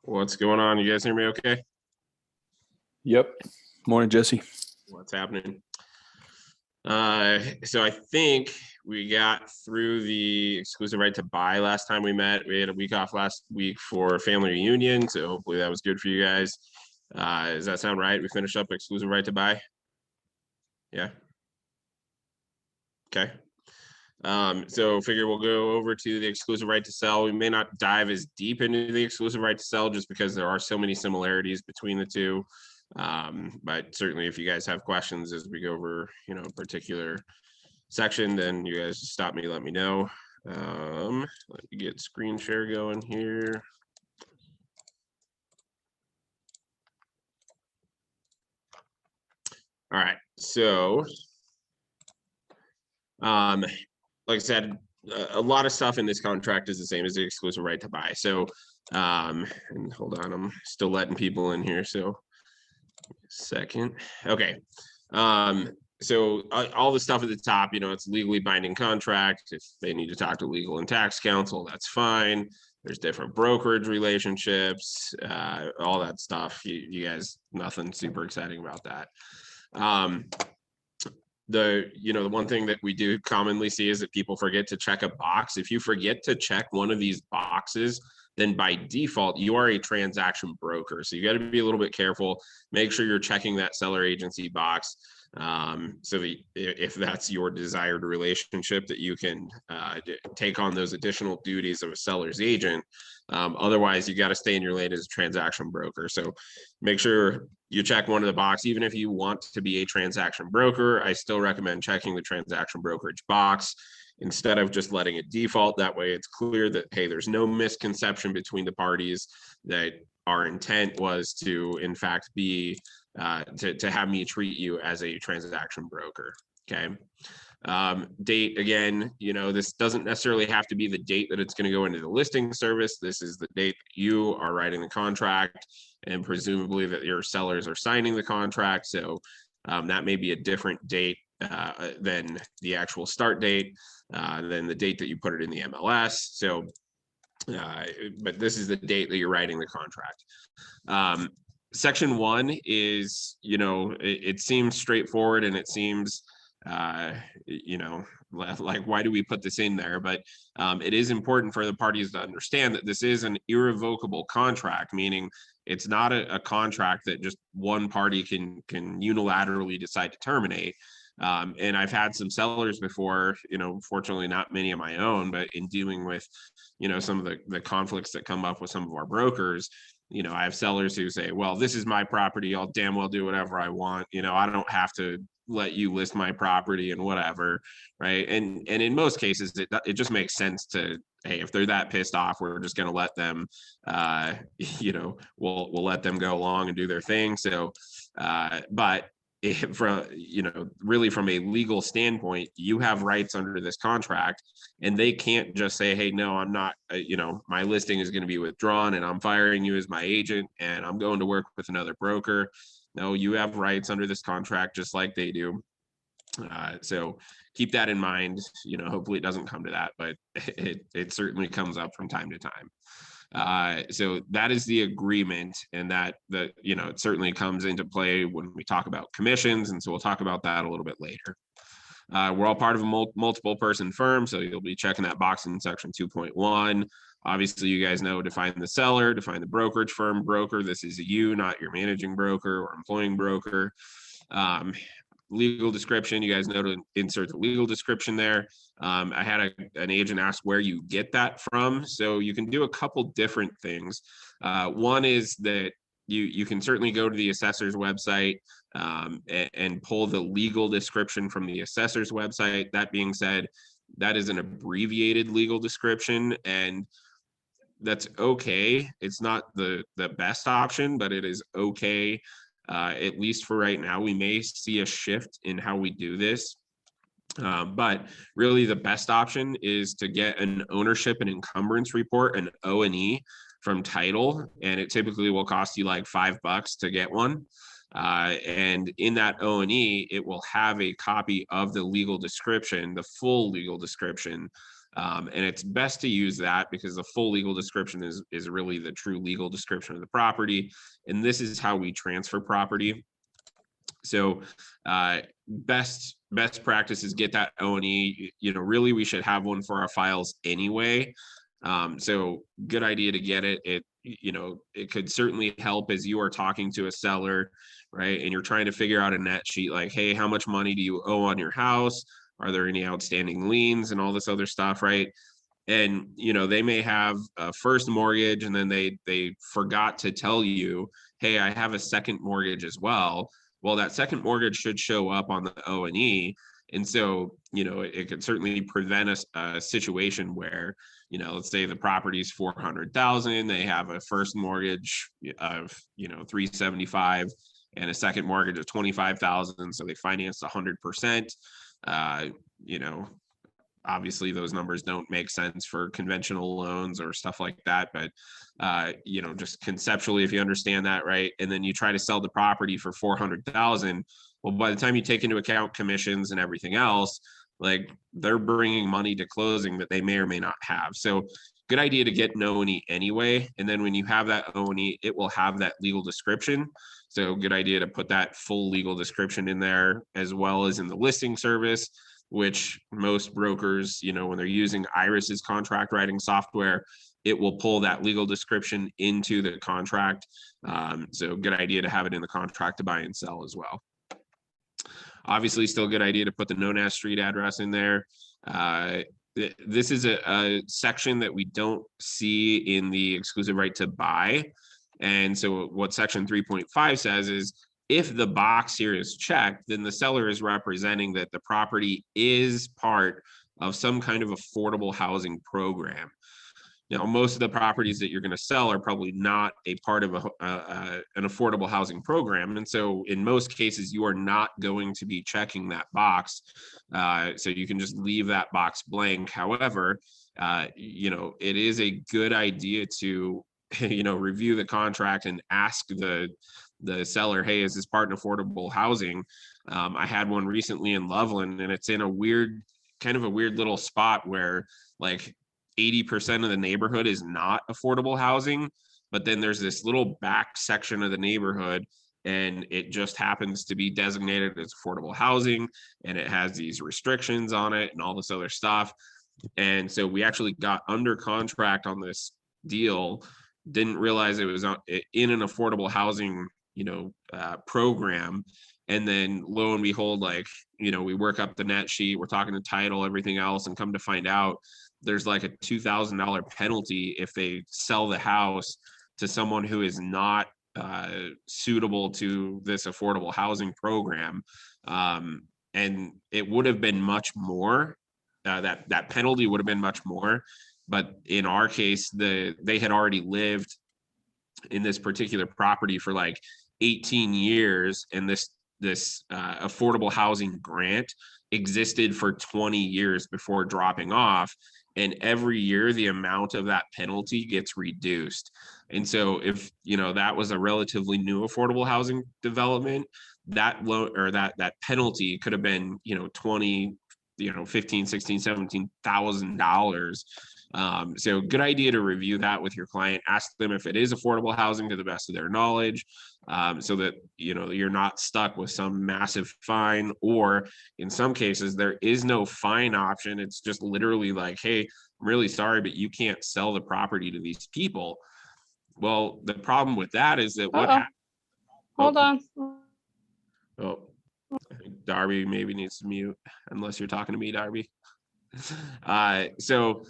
What's going on? You guys hear me okay? Yep. Morning, Jesse. What's happening? So I think we got through the exclusive right to buy last time we met. We had a week off last week for family reunion, so hopefully that was good for you guys. Does that sound right? We finished up exclusive right to buy? Yeah. Okay. So figure we'll go over to the exclusive right to sell. We may not dive as deep into the exclusive right to sell just because there are so many similarities between the two. But certainly if you guys have questions as we go over, a particular section, then you guys just stop me, let me know. Let me get screen share going here. All right, so like I said, a lot of stuff in this contract is the same as the exclusive right to buy. So, and hold on, I'm still letting people in here. So, second. Okay. So all the stuff at the top, it's legally binding contract. If they need to talk to legal and tax counsel, that's fine. There's different brokerage relationships, all that stuff. You guys, nothing super exciting about that. The one thing that we do commonly see is that people forget to check a box. If you forget to check one of these boxes, then by default, you are a transaction broker. So you got to be a little bit careful. Make sure you're checking that seller agency box. So that if that's your desired relationship, that you can take on those additional duties of a seller's agent. Otherwise, you got to stay in your lane as a transaction broker. So make sure you check one of the box. Even if you want to be a transaction broker, I still recommend checking the transaction brokerage box instead of just letting it default. That way it's clear that, hey, there's no misconception between the parties, that our intent was to, in fact, be to have me treat you as a transaction broker. Okay. Date, again, this doesn't necessarily have to be the date that it's going to go into the listing service. This is the date that you are writing the contract, and presumably that your sellers are signing the contract. So that may be a different date than the actual start date, than the date that you put it in the MLS. So, but this is the date that you're writing the contract. Section 1 is, it seems straightforward, and it seems, like, why do we put this in there? But it is important for the parties to understand that this is an irrevocable contract, meaning it's not a contract that just one party can unilaterally decide to terminate. And I've had some sellers before, fortunately not many of my own, but in dealing with, some of the conflicts that come up with some of our brokers, I have sellers who say, well, this is my property. I'll damn well do whatever I want. I don't have to let you list my property and whatever. Right. And in most cases, it just makes sense to, hey, if they're that pissed off, we're just going to let them, we'll let them go along and do their thing. So, but really from a legal standpoint, you have rights under this contract, and they can't just say, hey, no, I'm not, my listing is going to be withdrawn and I'm firing you as my agent and I'm going to work with another broker. No, you have rights under this contract just like they do. So keep that in mind. Hopefully it doesn't come to that, but it certainly comes up from time to time. So that is the agreement, and that it certainly comes into play when we talk about commissions, and so we'll talk about that a little bit later. We're all part of a multiple person firm, so you'll be checking that box in section 2.1. Obviously, you guys know, define the seller, define the brokerage firm. Broker, this is you, not your managing broker or employing broker. Legal description, you guys know to insert the legal description there. I had an agent ask where you get that from. So you can do a couple different things. One is that you can certainly go to the assessor's website and pull the legal description from the assessor's website. That being said, that is an abbreviated legal description, and that's okay. It's not the best option, but it is okay. At least for right now. We may see a shift in how we do this. But really the best option is to get an ownership and encumbrance report, an O&E from title, and it typically will cost you like $5 to get one. And in that O&E, it will have a copy of the legal description, the full legal description, And it's best to use that because the full legal description is really the true legal description of the property. And this is how we transfer property. So best practice is get that O&E. Really we should have one for our files anyway. So good idea to get it. It could certainly help as you are talking to a seller, right? And you're trying to figure out a net sheet like, hey, how much money do you owe on your house? Are there any outstanding liens and all this other stuff, right? And they may have a first mortgage and then they forgot to tell you, hey, I have a second mortgage as well. Well, that second mortgage should show up on the O&E. And so, it could certainly prevent a situation where, let's say the property's 400,000, they have a first mortgage of, 375 and a second mortgage of 25,000. So they financed 100%. Obviously those numbers don't make sense for conventional loans or stuff like that, but just conceptually, if you understand that, right? And then you try to sell the property for 400,000. Well, by the time you take into account commissions and everything else, like they're bringing money to closing that they may or may not have. So good idea to get an O&E anyway. And then when you have that O&E, it will have that legal description. So good idea to put that full legal description in there, as well as in the listing service, which most brokers, when they're using Iris's contract writing software, it will pull that legal description into the contract. So good idea to have it in the contract to buy and sell as well. Obviously, still a good idea to put the known as street address in there. This is a section that we don't see in the exclusive right to buy. And so what section 3.5 says is, if the box here is checked, then the seller is representing that the property is part of some kind of affordable housing program. Now, most of the properties that you're going to sell are probably not a part of an affordable housing program. And so in most cases, you are not going to be checking that box. So you can just leave that box blank. However, it is a good idea to, review the contract and ask the seller, hey, is this part of affordable housing? I had one recently in Loveland, and it's in a weird little spot where like 80% of the neighborhood is not affordable housing, but then there's this little back section of the neighborhood and it just happens to be designated as affordable housing, and it has these restrictions on it and all this other stuff. And so we actually got under contract on this deal, didn't realize it was in an affordable housing program. And then lo and behold, we work up the net sheet, we're talking to title, everything else, and come to find out there's like a $2,000 penalty if they sell the house to someone who is not suitable to this affordable housing program. And it would have been much more, that penalty would have been much more. But in our case, they had already lived in this particular property for like 18 years, and this affordable housing grant existed for 20 years before dropping off, and every year the amount of that penalty gets reduced. And so if that was a relatively new affordable housing development, that loan or that penalty could have been 20, 15, 16, $17,000. So good idea to review that with your client. Ask them if it is affordable housing to the best of their knowledge, so that you're not stuck with some massive fine, or in some cases there is no fine option. It's just literally like, hey, I'm really sorry, but you can't sell the property to these people. Well, the problem with that is that what happened. Hold on. Oh, I think Darby maybe needs to mute, unless you're talking to me, Darby. So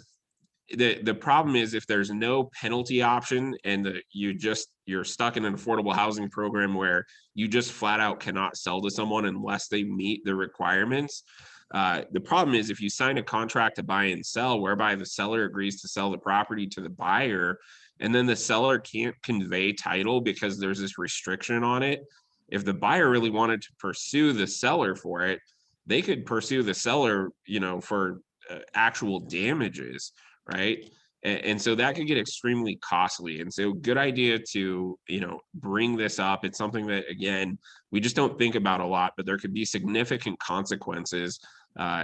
the problem is, if there's no penalty option and you're stuck in an affordable housing program where you just flat out cannot sell to someone unless they meet the requirements. The problem is, if you sign a contract to buy and sell whereby the seller agrees to sell the property to the buyer, and then the seller can't convey title because there's this restriction on it. If the buyer really wanted to pursue the seller for it, they could pursue the seller, for actual damages, right? And so that could get extremely costly. And so good idea to, bring this up. It's something that, again, we just don't think about a lot, but there could be significant consequences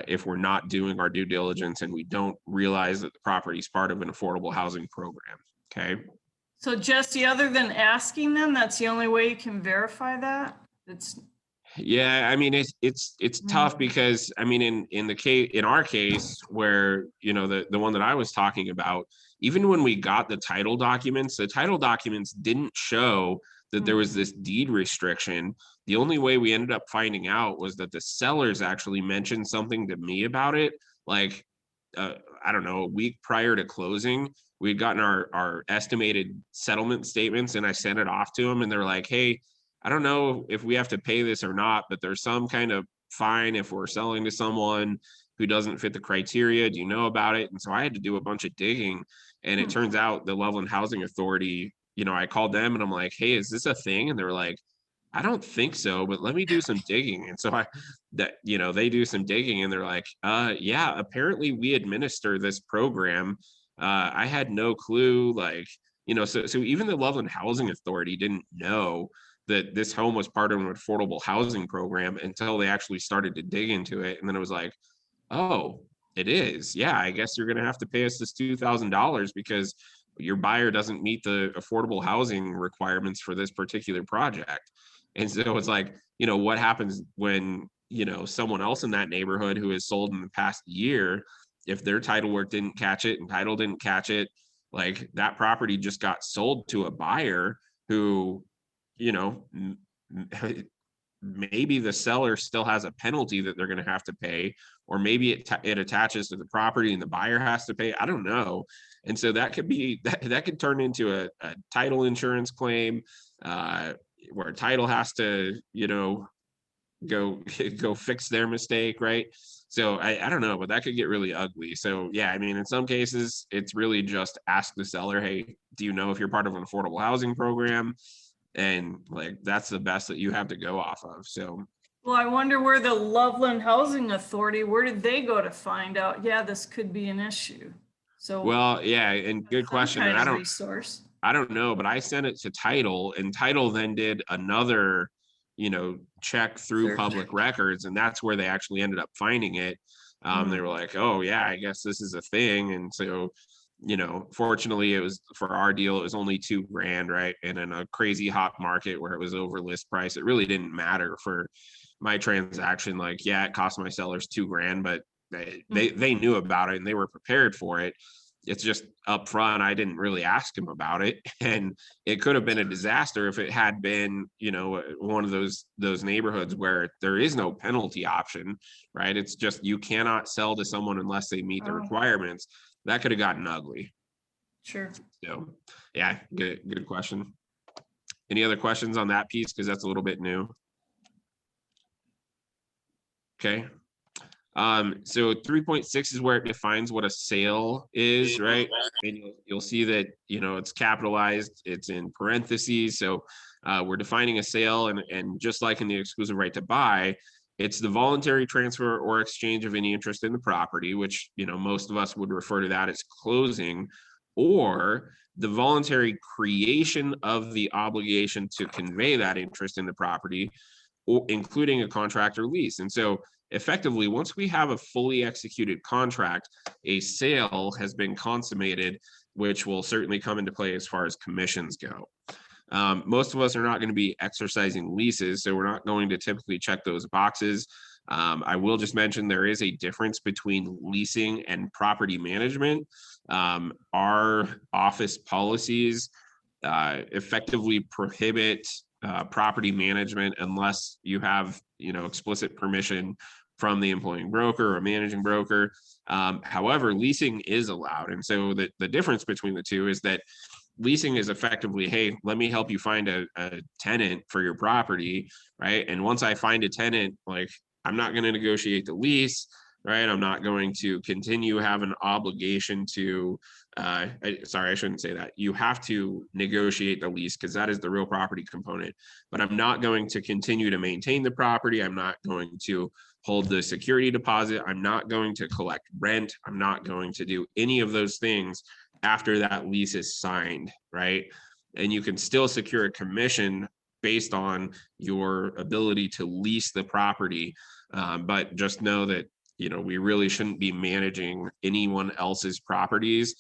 if we're not doing our due diligence and we don't realize that the property is part of an affordable housing program. Okay. So Jesse, other than asking them, that's the only way you can verify that? Yeah, I mean, it's tough because I mean, in our case where, the one that I was talking about, even when we got the title documents didn't show that there was this deed restriction. The only way we ended up finding out was that the sellers actually mentioned something to me about it. Like, I don't know, a week prior to closing, we'd gotten our estimated settlement statements and I sent it off to them and they're like, hey, I don't know if we have to pay this or not, but there's some kind of fine if we're selling to someone who doesn't fit the criteria. Do you know about it? And so I had to do a bunch of digging. And it turns out the Loveland Housing Authority, I called them and I'm like, hey, is this a thing? And they were like, I don't think so, but let me do some digging. And so they do some digging and they're like, yeah, apparently we administer this program. I had no clue, so even the Loveland Housing Authority didn't know that this home was part of an affordable housing program until they actually started to dig into it. And then it was like, oh, it is. Yeah, I guess you're going to have to pay us this $2,000 because your buyer doesn't meet the affordable housing requirements for this particular project. And so it's like, what happens when, someone else in that neighborhood who has sold in the past year, if their title work didn't catch it and title didn't catch it, like that property just got sold to a buyer who, maybe the seller still has a penalty that they're going to have to pay, or maybe it attaches to the property and the buyer has to pay. I don't know. And so that could be that could turn into a title insurance claim where title has to, go fix their mistake, right? So I don't know, but that could get really ugly. So yeah, I mean, in some cases, it's really just ask the seller, hey, do you know if you're part of an affordable housing program? And that's the best that you have to go off of. So well, I wonder where the Loveland Housing Authority, where did they go to find out, yeah, this could be an issue? So well, yeah, and good question. And I don't know, but I sent it to title and title then did another, check through public records, and that's where they actually ended up finding it. They were like, oh yeah, I guess this is a thing. And so fortunately it was for our deal, it was only $2,000, right? And in a crazy hot market where it was over list price, it really didn't matter for my transaction. Like, yeah, it cost my sellers $2,000, but they knew about it and they were prepared for it. It's just up front, I didn't really ask them about it, and it could have been a disaster if it had been, one of those neighborhoods where there is no penalty option, right? It's just you cannot sell to someone unless they meet the requirements. That could have gotten ugly. Sure. So yeah, good question. Any other questions on that piece? Because that's a little bit new. Okay. So 3.6 is where it defines what a sale is, right? And you'll see that, it's capitalized, it's in parentheses. So we're defining a sale, and just like in the exclusive right to buy, it's the voluntary transfer or exchange of any interest in the property, which, most of us would refer to that as closing, or the voluntary creation of the obligation to convey that interest in the property, or including a contract or lease. And so effectively, once we have a fully executed contract, a sale has been consummated, which will certainly come into play as far as commissions go. Most of us are not going to be exercising leases, so we're not going to typically check those boxes. I will just mention there is a difference between leasing and property management. Our office policies effectively prohibit property management unless you have, explicit permission from the employing broker or managing broker. However, leasing is allowed. And so the difference between the two is that leasing is effectively, hey, let me help you find a tenant for your property, right? And once I find a tenant, I'm not going to negotiate the lease, right? I'm not going to continue have an obligation to, sorry, I shouldn't say that. You have to negotiate the lease because that is the real property component, but I'm not going to continue to maintain the property. I'm not going to hold the security deposit. I'm not going to collect rent. I'm not going to do any of those things after that lease is signed, right? And you can still secure a commission based on your ability to lease the property. But just know that, we really shouldn't be managing anyone else's properties.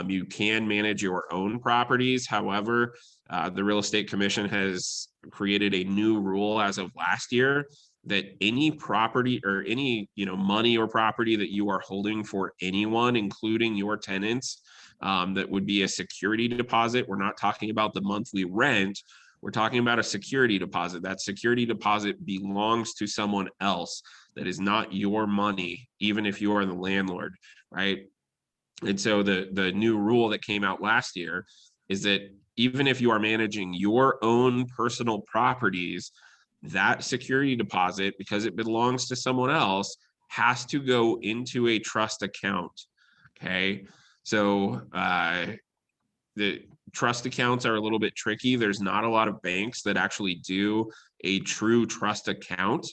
You can manage your own properties. However, the Real Estate Commission has created a new rule as of last year that any property or any, money or property that you are holding for anyone, including your tenants, that would be a security deposit. We're not talking about the monthly rent. We're talking about a security deposit. That security deposit belongs to someone else. That is not your money, even if you are the landlord, right? And so the new rule that came out last year is that even if you are managing your own personal properties, that security deposit, because it belongs to someone else, has to go into a trust account. Okay. So the trust accounts are a little bit tricky. There's not a lot of banks that actually do a true trust account.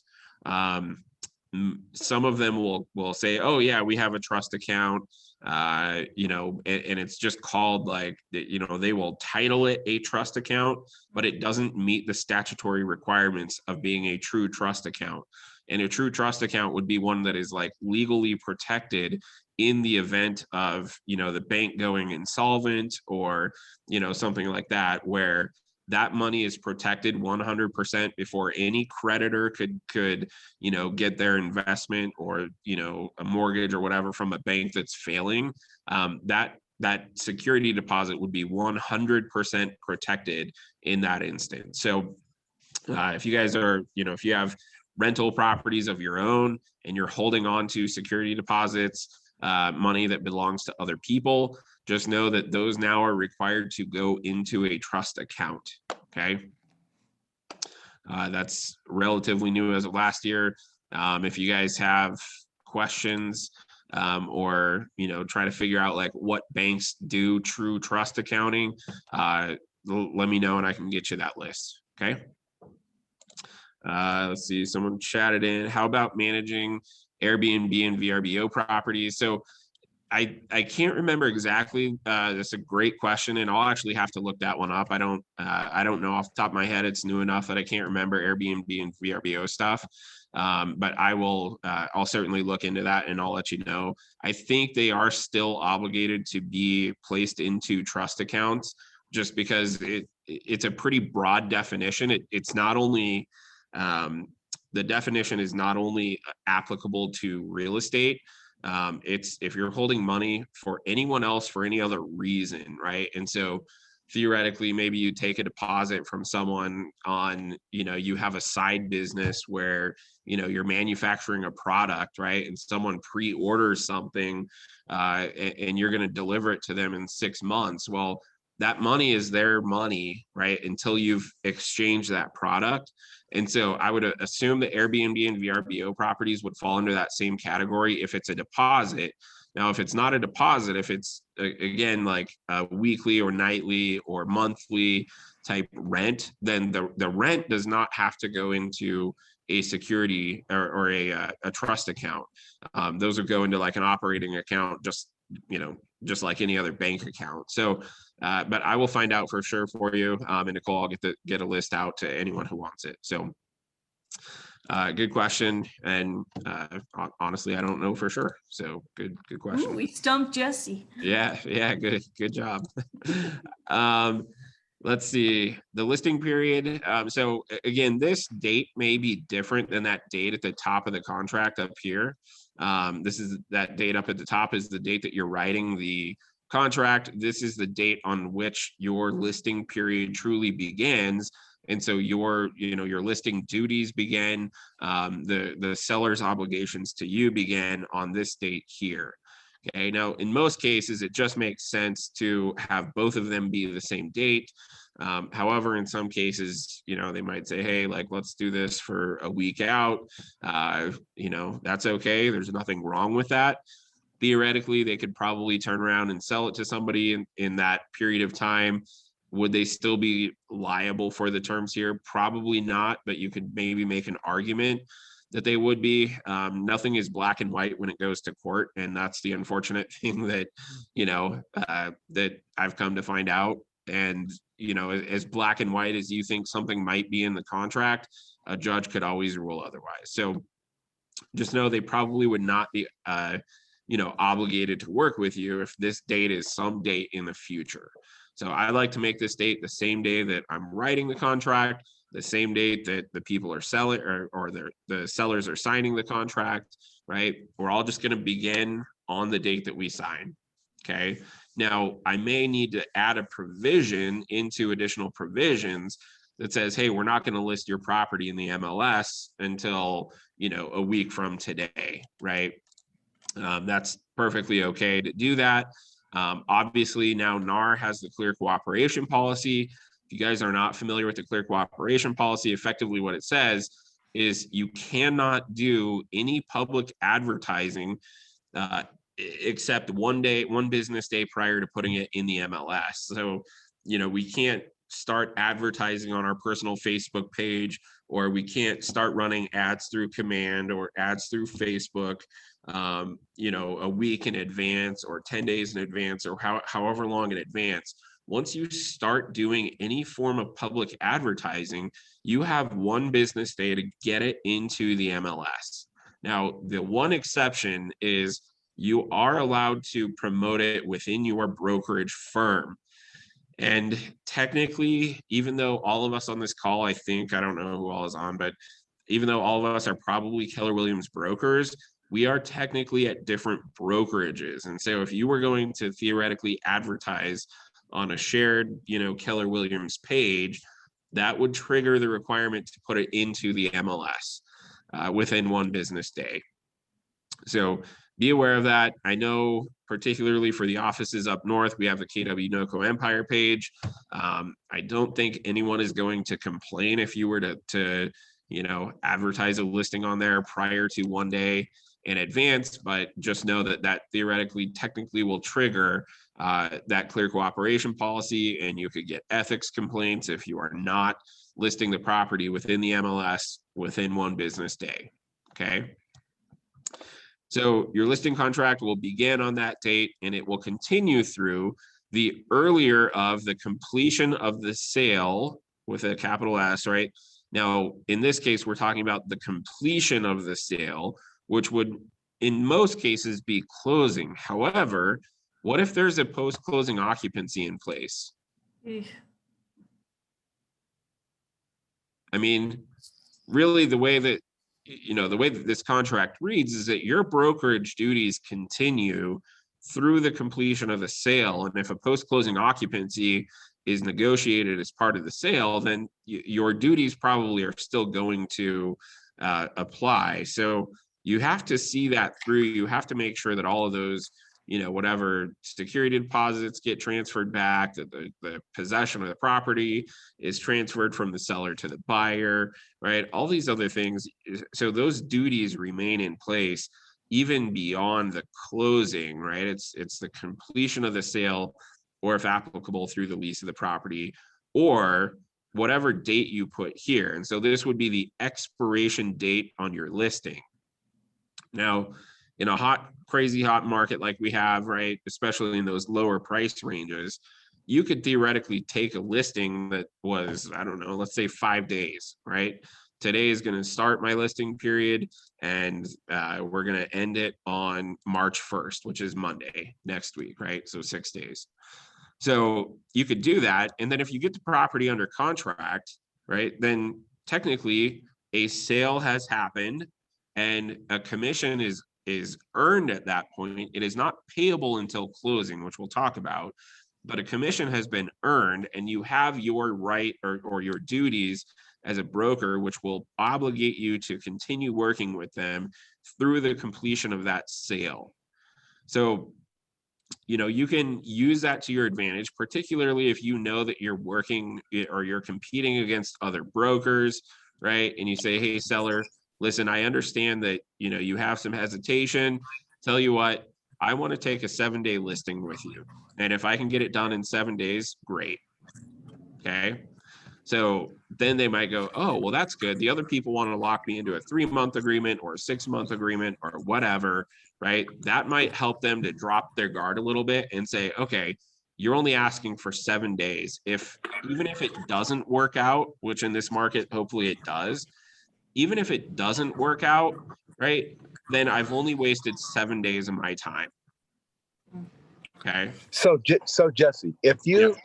Some of them will say, oh yeah, we have a trust account, and it's just called like, they will title it a trust account, but it doesn't meet the statutory requirements of being a true trust account. And a true trust account would be one that is like legally protected in the event of, the bank going insolvent or, something like that, where that money is protected 100% before any creditor could get their investment or a mortgage or whatever from a bank that's failing. That security deposit would be 100% protected in that instance. So if you guys are, if you have rental properties of your own and you're holding on to security deposits, money that belongs to other people, just know that those now are required to go into a trust account. Okay. That's relatively new as of last year. If you guys have questions or, try to figure out like what banks do true trust accounting, let me know and I can get you that list. Okay. Let's see, someone chatted in. How about managing Airbnb and VRBO properties? So I can't remember exactly. That's a great question, and I'll actually have to look that one up. I don't know off the top of my head. It's new enough that I can't remember Airbnb and VRBO stuff. But I'll certainly look into that and I'll let you know. I think they are still obligated to be placed into trust accounts, just because it's a pretty broad definition. It's not only the definition is not only applicable to real estate. It's if you're holding money for anyone else for any other reason, right? And so theoretically, maybe you take a deposit from someone on, you have a side business where, you're manufacturing a product, right? And someone pre-orders something and you're going to deliver it to them in 6 months. Well, that money is their money, right? Until you've exchanged that product. And so I would assume that Airbnb and VRBO properties would fall under that same category if it's a deposit. Now, if it's not a deposit, if it's again like a weekly or nightly or monthly type rent, then the rent does not have to go into a security or a trust account. Those would go into like an operating account, just like any other bank account. So, but I will find out for sure for you. And Nicole, I'll get a list out to anyone who wants it. So good question. And honestly, I don't know for sure. So good question. Ooh, we stumped Jesse. Yeah. Good job. Let's see the listing period. So again, this date may be different than that date at the top of the contract up here. This is that date up at the top is the date that you're writing the contract. This is the date on which your listing period truly begins. And so your listing duties begin, the seller's obligations to you begin on this date here. Okay, now in most cases, it just makes sense to have both of them be the same date. However, in some cases, they might say, hey, like, let's do this for a week out. That's okay. There's nothing wrong with that. Theoretically, they could probably turn around and sell it to somebody in that period of time. Would they still be liable for the terms here? Probably not, but you could maybe make an argument. that they would be. Nothing is black and white when it goes to court. And that's the unfortunate thing that, that I've come to find out. And, as black and white as you think something might be in the contract, a judge could always rule otherwise. So just know they probably would not be, obligated to work with you if this date is some date in the future. So I like to make this date the same day that I'm writing the contract, the same date that the people are selling or the sellers are signing the contract, right? We're all just going to begin on the date that we sign. Okay. Now I may need to add a provision into additional provisions that says, hey, we're not going to list your property in the MLS until, a week from today, right? That's perfectly okay to do that. Obviously, now NAR has the clear cooperation policy. If you guys are not familiar with the clear cooperation policy, effectively what it says is you cannot do any public advertising except one business day prior to putting it in the MLS. So, we can't start advertising on our personal Facebook page, or we can't start running ads through Command or ads through Facebook, a week in advance or 10 days in advance or however long in advance. Once you start doing any form of public advertising, you have one business day to get it into the MLS. Now, the one exception is you are allowed to promote it within your brokerage firm. And technically, even though all of us on this call, I don't know who all is on, but even though all of us are probably Keller Williams brokers, we are technically at different brokerages. And so if you were going to theoretically advertise on a shared, Keller Williams page, that would trigger the requirement to put it into the MLS within one business day. So be aware of that. I know particularly for the offices up north, we have the KW NOCO Empire page. I don't think anyone is going to complain if you were to advertise a listing on there prior to one day in advance, but just know that theoretically, technically will trigger that clear cooperation policy, and you could get ethics complaints if you are not listing the property within the MLS within one business day. Okay. So your listing contract will begin on that date, and it will continue through the earlier of the completion of the sale with a capital S, right? Now, in this case, we're talking about the completion of the sale, which would in most cases be closing. However, what if there's a post-closing occupancy in place? I mean, really the way that this contract reads is that your brokerage duties continue through the completion of the sale. And if a post-closing occupancy is negotiated as part of the sale, then your duties probably are still going to apply. So you have to see that through. You have to make sure that all of those, whatever security deposits get transferred back, that the possession of the property is transferred from the seller to the buyer, right? All these other things. So those duties remain in place even beyond the closing, right? It's the completion of the sale, or if applicable through the lease of the property, or whatever date you put here. And so this would be the expiration date on your listing. Now, in a crazy hot market like we have, right, especially in those lower price ranges, you could theoretically take a listing that was, I don't know, let's say 5 days, right? Today is going to start my listing period, and we're going to end it on March 1st, which is Monday next week, right? So 6 days. So you could do that. And then if you get the property under contract, right, then technically a sale has happened and a commission is earned at that point. It is not payable until closing, which we'll talk about, but a commission has been earned, and you have your right or your duties as a broker, which will obligate you to continue working with them through the completion of that sale. So, you can use that to your advantage, particularly if you know that you're working or you're competing against other brokers, right? And you say, hey, seller, listen, I understand that, you have some hesitation. Tell you what, I want to take a 7-day listing with you. And if I can get it done in 7 days, great. Okay. So then they might go, oh, well, that's good. The other people want to lock me into a 3-month agreement or a 6-month agreement or whatever, right? That might help them to drop their guard a little bit and say, okay, you're only asking for 7 days. Even if it doesn't work out, which in this market, hopefully it does, even if it doesn't work out, right, then I've only wasted 7 days of my time. Okay. So Jesse, if Yep.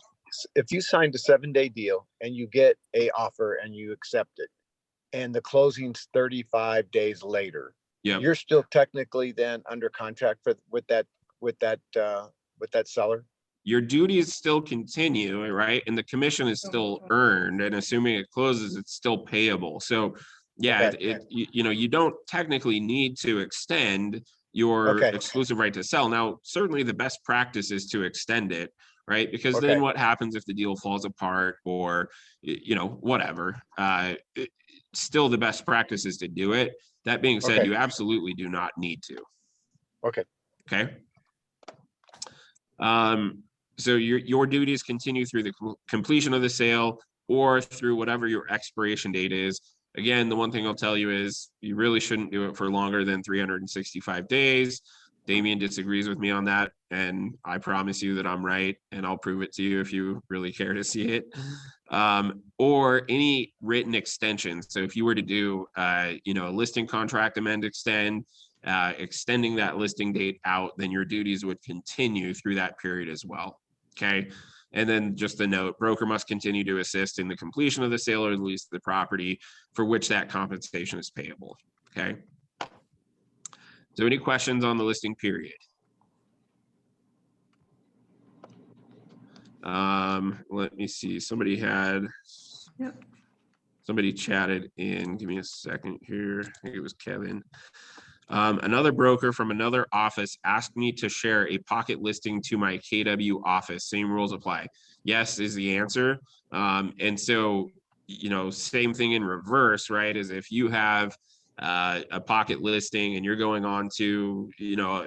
you signed a 7-day deal and you get a offer and you accept it, and the closing's 35 days later, Yep. you're still technically then under contract with that seller. Your duties still continue, right? And the commission is still earned, and assuming it closes, it's still payable. So yeah, Okay. you don't technically need to extend your Okay. exclusive right to sell. Now, certainly the best practice is to extend it, right? Because Okay. then what happens if the deal falls apart or, whatever? Still the best practice is to do it. That being said, Okay. you absolutely do not need to. Okay. Okay. So your duties continue through the completion of the sale or through whatever your expiration date is. Again, the one thing I'll tell you is you really shouldn't do it for longer than 365 days. Damien disagrees with me on that, and I promise you that I'm right, and I'll prove it to you if you really care to see it. Or any written extensions. So if you were to do, a listing contract amend extend, extending that listing date out, then your duties would continue through that period as well. Okay. And then just a note, broker must continue to assist in the completion of the sale or lease of the property for which that compensation is payable. Okay. So any questions on the listing period? Let me see. Somebody chatted in. Give me a second here. I think it was Kevin. Another broker from another office asked me to share a pocket listing to my KW office. Same rules apply. Yes is the answer. And so, same thing in reverse, right? Is if you have a pocket listing and you're going on to,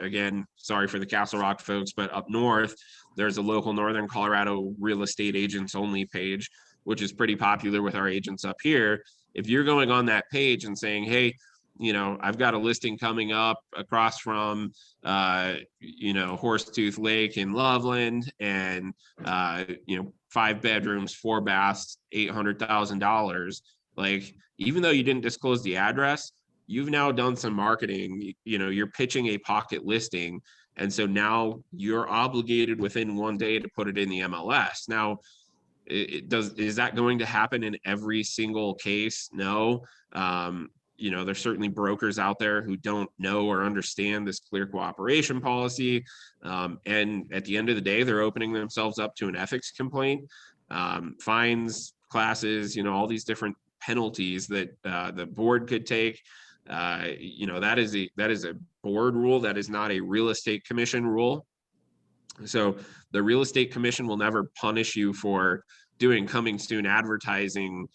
again, sorry for the Castle Rock folks, but up north, there's a local Northern Colorado real estate agents only page, which is pretty popular with our agents up here. If you're going on that page and saying, hey, I've got a listing coming up across from, Horsetooth Lake in Loveland and, 5 bedrooms, 4 baths, $800,000. Like, even though you didn't disclose the address, you've now done some marketing, you're pitching a pocket listing. And so now you're obligated within 1 day to put it in the MLS. Now, is that going to happen in every single case? No. There's certainly brokers out there who don't know or understand this clear cooperation policy. And at the end of the day, they're opening themselves up to an ethics complaint, fines, classes, all these different penalties that the board could take. That is a board rule. That is not a real estate commission rule. So the real estate commission will never punish you for doing coming soon advertising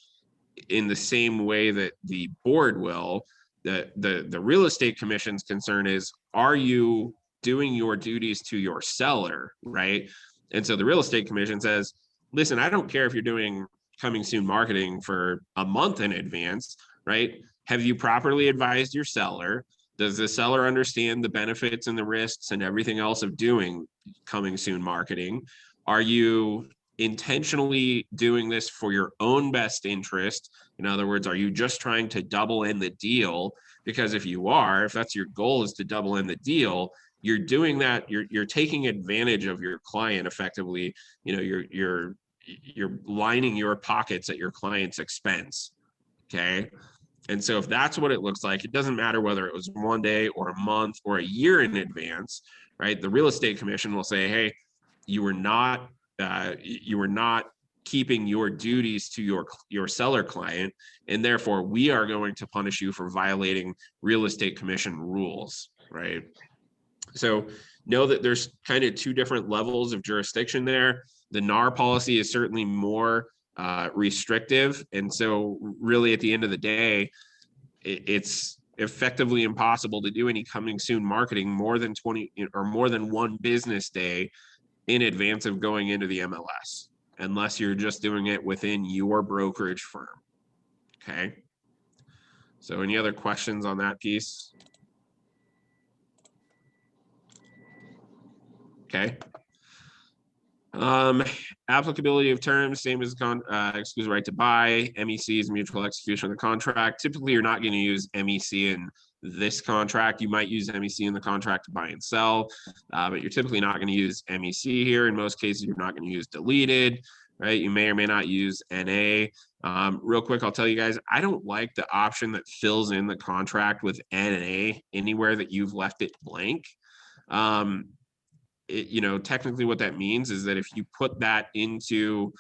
in the same way that the board will. The real estate commission's concern is, are you doing your duties to your seller, right? And so the real estate commission says, listen, I don't care if you're doing coming soon marketing for a month in advance, right? Have you properly advised your seller? Does the seller understand the benefits and the risks and everything else of doing coming soon marketing? Are you intentionally doing this for your own best interest? In other words, are you just trying to double in the deal? Because if that's your goal, is to double in the deal, you're doing that, you're taking advantage of your client effectively. You're lining your pockets at your client's expense. Okay. And so if that's what it looks like, it doesn't matter whether it was 1 day or a month or a year in advance, right? The real estate commission will say, hey, you were not keeping your duties to your seller client, and therefore we are going to punish you for violating real estate commission rules, right? So know that there's kind of 2 different levels of jurisdiction there. The NAR policy is certainly more restrictive, and so really at the end of the day, it's effectively impossible to do any coming soon marketing more than 1 business day in advance of going into the MLS. unless you're just doing it within your brokerage firm. Okay. So any other questions on that piece? Okay. Applicability of terms, same as exclusive right to buy. MEC is mutual execution of the contract. Typically, you're not going to use MEC in this contract. You might use MEC in the contract to buy and sell, but you're typically not going to use MEC here. In most cases, you're not going to use deleted, right? You may or may not use NA. Real quick, I'll tell you guys, I don't like the option that fills in the contract with NA anywhere that you've left it blank. Technically what that means is that if you put that into,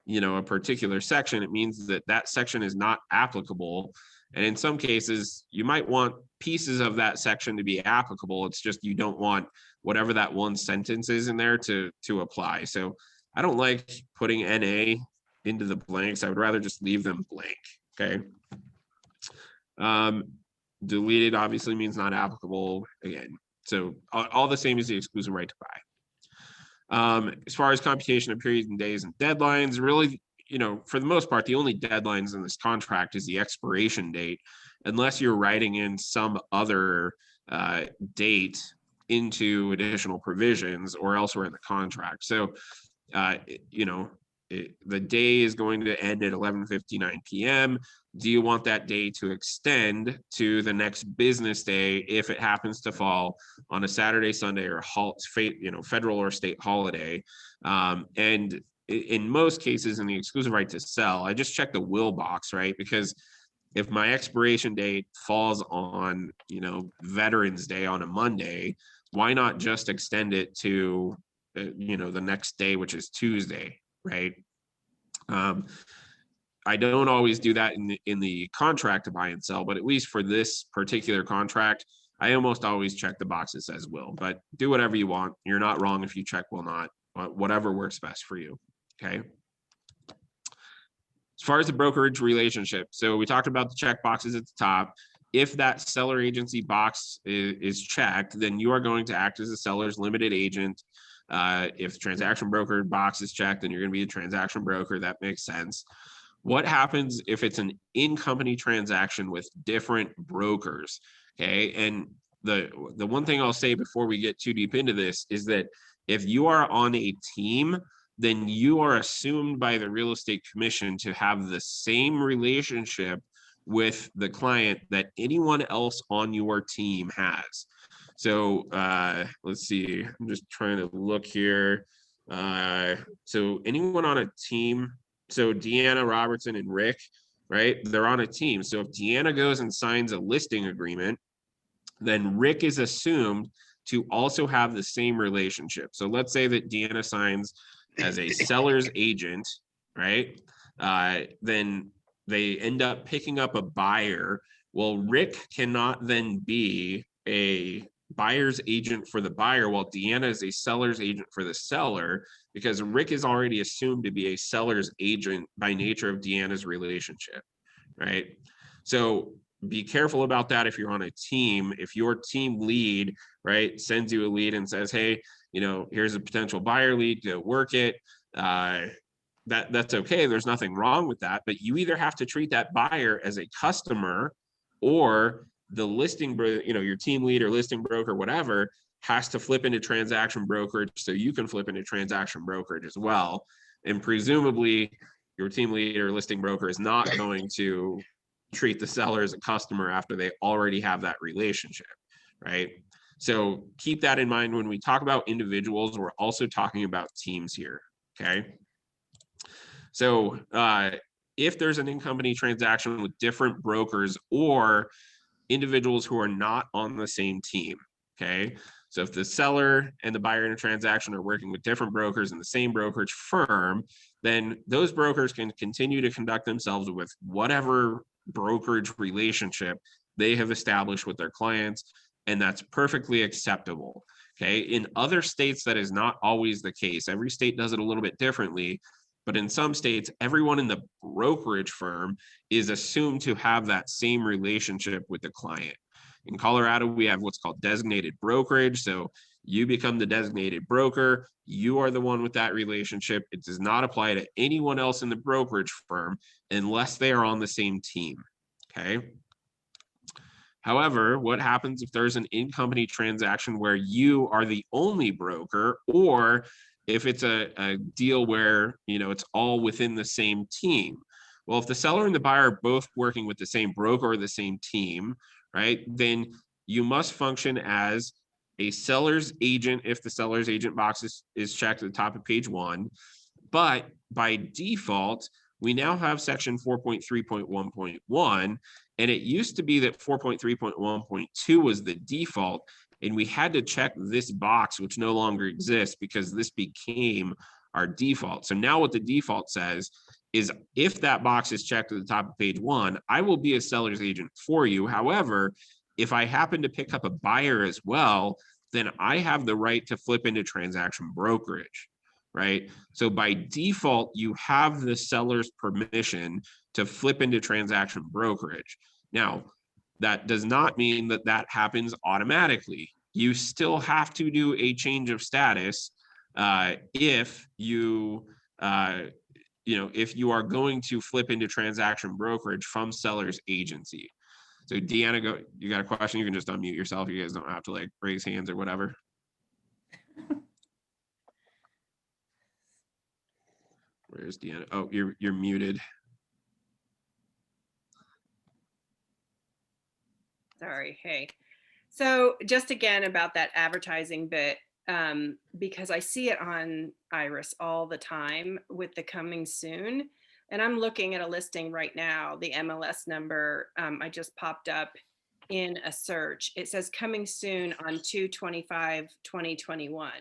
a particular section, it means that that section is not applicable. And in some cases, you might want pieces of that section to be applicable. It's just, you don't want whatever that one sentence is in there to apply. So I don't like putting NA into the blanks. I would rather just leave them blank. Okay. Deleted obviously means not applicable again. So all the same as the exclusive right to buy. As far as computation of periods and days and deadlines, really, for the most part, the only deadlines in this contract is the expiration date, unless you're writing in some other date into additional provisions or elsewhere in the contract. So, the day is going to end at 11:59 p.m. Do you want that day to extend to the next business day if it happens to fall on a Saturday, Sunday, or federal or state holiday? And in most cases, in the exclusive right to sell, I just check the will box, right? Because if my expiration date falls on, Veterans Day on a Monday, why not just extend it to, the next day, which is Tuesday, right? I don't always do that in the contract to buy and sell, but at least for this particular contract, I almost always check the box that says will, but do whatever you want. You're not wrong if you check will not, whatever works best for you. Okay. As far as the brokerage relationship, so we talked about the check boxes at the top. If that seller agency box is checked, then you are going to act as a seller's limited agent. If the transaction broker box is checked, then you're going to be a transaction broker. That makes sense. What happens if it's an in-company transaction with different brokers? Okay. And the one thing I'll say before we get too deep into this is that if you are on a team, then you are assumed by the real estate commission to have the same relationship with the client that anyone else on your team has. So let's see, I'm just trying to look here. So anyone on a team, so Deanna Robertson and Rick, right? They're on a team. So if Deanna goes and signs a listing agreement, then Rick is assumed to also have the same relationship. So let's say that Deanna signs as a seller's agent, right? Then they end up picking up a buyer. Well, Rick cannot then be a buyer's agent for the buyer while Deanna is a seller's agent for the seller, because Rick is already assumed to be a seller's agent by nature of Deanna's relationship, right? So be careful about that if you're on a team. If your team lead, right, sends you a lead and says, hey, here's a potential buyer lead, go work it. That's okay. There's nothing wrong with that, but you either have to treat that buyer as a customer, or the listing, your team lead or listing broker, whatever, has to flip into transaction brokerage so you can flip into transaction brokerage as well. And presumably your team lead or listing broker is not going to treat the seller as a customer after they already have that relationship, right? So keep that in mind when we talk about individuals. We're also talking about teams here, okay? So if there's an in-company transaction with different brokers or individuals who are not on the same team, okay? So if the seller and the buyer in a transaction are working with different brokers in the same brokerage firm, then those brokers can continue to conduct themselves with whatever brokerage relationship they have established with their clients, and that's perfectly acceptable, okay? In other states, that is not always the case. Every state does it a little bit differently, but in some states, everyone in the brokerage firm is assumed to have that same relationship with the client. In Colorado, we have what's called designated brokerage. So you become the designated broker. You are the one with that relationship. It does not apply to anyone else in the brokerage firm unless they are on the same team. Okay. However, what happens if there's an in-company transaction where you are the only broker, or if it's a deal where, you know, it's all within the same team? Well, if the seller and the buyer are both working with the same broker or the same team, right, then you must function as a seller's agent if the seller's agent box is checked at the top of page 1. But by default, we now have section 4.3.1.1, and it used to be that 4.3.1.2 was the default, and we had to check this box, which no longer exists because this became our default. So now what the default says is if that box is checked at the top of page 1, I will be a seller's agent for you. However, if I happen to pick up a buyer as well, then I have the right to flip into transaction brokerage, right? So by default, you have the seller's permission to flip into transaction brokerage. Now, that does not mean that that happens automatically. You still have to do a change of status if you, if you are going to flip into transaction brokerage from seller's agency. So Deanna, you got a question? You can just unmute yourself. You guys don't have to like raise hands or whatever. Where's Deanna? Oh, you're muted. Sorry. Hey. So just again about that advertising bit, because I see it on Iris all the time with the coming soon. And I'm looking at a listing right now, the MLS number I just popped up in a search. It says coming soon on 2/25/2021.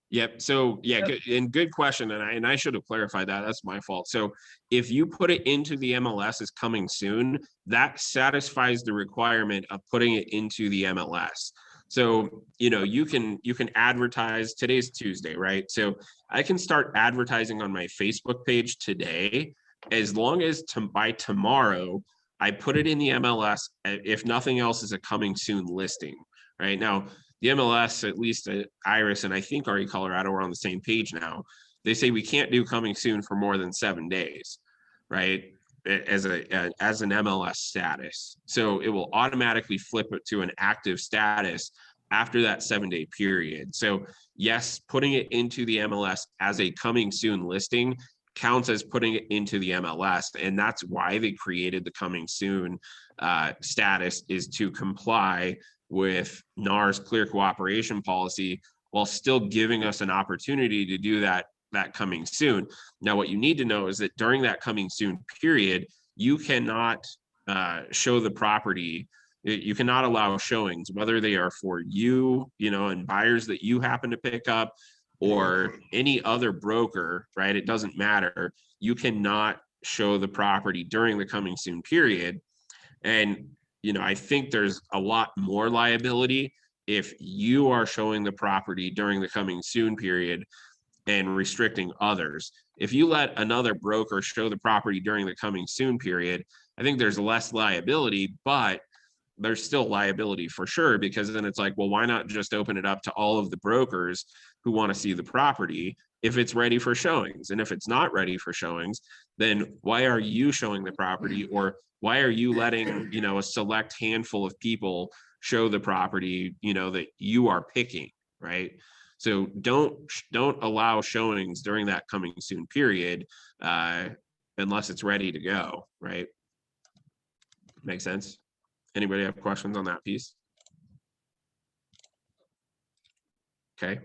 Yep. So yeah, good question. And I should have clarified that. That's my fault. So if you put it into the MLS as coming soon, that satisfies the requirement of putting it into the MLS. So, you can advertise. Today's Tuesday, right? So I can start advertising on my Facebook page today, as long as by tomorrow, I put it in the MLS. If nothing else, is a coming soon listing, right? Now, the MLS, at least at Iris and I think RE Colorado, are on the same page now. They say we can't do coming soon for more than 7 days, right? As an MLS status. So it will automatically flip it to an active status after that 7-day period. So yes, putting it into the MLS as a coming soon listing counts as putting it into the MLS. And that's why they created the coming soon status, is to comply with NAR's clear cooperation policy while still giving us an opportunity to do that coming soon. Now, what you need to know is that during that coming soon period, you cannot show the property. You cannot allow showings, whether they are for you, and buyers that you happen to pick up, or any other broker, right? It doesn't matter. You cannot show the property during the coming soon period. And I think there's a lot more liability if you are showing the property during the coming soon period and restricting others. If you let another broker show the property during the coming soon period, I think there's less liability, but there's still liability for sure, because then it's like, well, why not just open it up to all of the brokers who want to see the property if it's ready for showings? And if it's not ready for showings, then why are you showing the property, or why are you letting, a select handful of people show the property, that you are picking, right? So don't allow showings during that coming soon period unless it's ready to go, right? Make sense? Anybody have questions on that piece? Okay.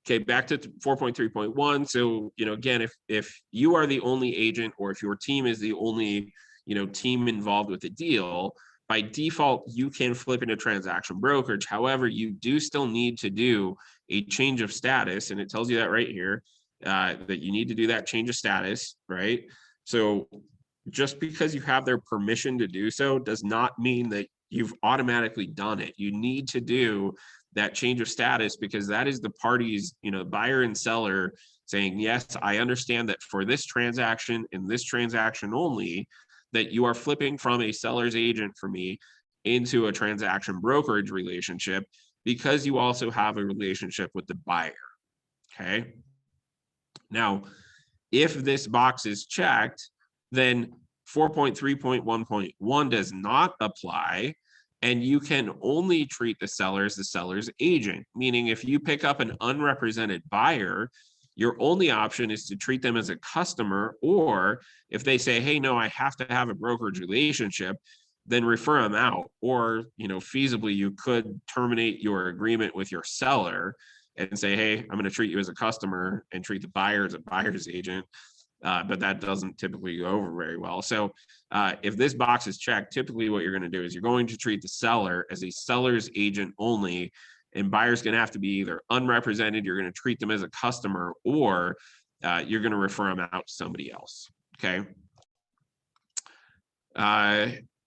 Okay, back to 4.3.1. So, again, if you are the only agent, or if your team is the only, team involved with the deal, by default, you can flip into transaction brokerage. However, you do still need to do a change of status, and it tells you that right here, that you need to do that change of status, right? So just because you have their permission to do so does not mean that you've automatically done it. You need to do that change of status, because that is the parties, buyer and seller, saying, yes, I understand that for this transaction and this transaction only, that you are flipping from a seller's agent for me, into a transaction brokerage relationship because you also have a relationship with the buyer. Okay. Now, if this box is checked, then 4.3.1.1 does not apply, and you can only treat the seller as the seller's agent, meaning if you pick up an unrepresented buyer, your only option is to treat them as a customer, or if they say, hey, no, I have to have a brokerage relationship, then refer them out. Or, feasibly, you could terminate your agreement with your seller and say, hey, I'm going to treat you as a customer and treat the buyer as a buyer's agent. But that doesn't typically go over very well. So if this box is checked, typically what you're going to do is you're going to treat the seller as a seller's agent only, and buyer's going to have to be either unrepresented, you're going to treat them as a customer, or you're going to refer them out to somebody else. Okay.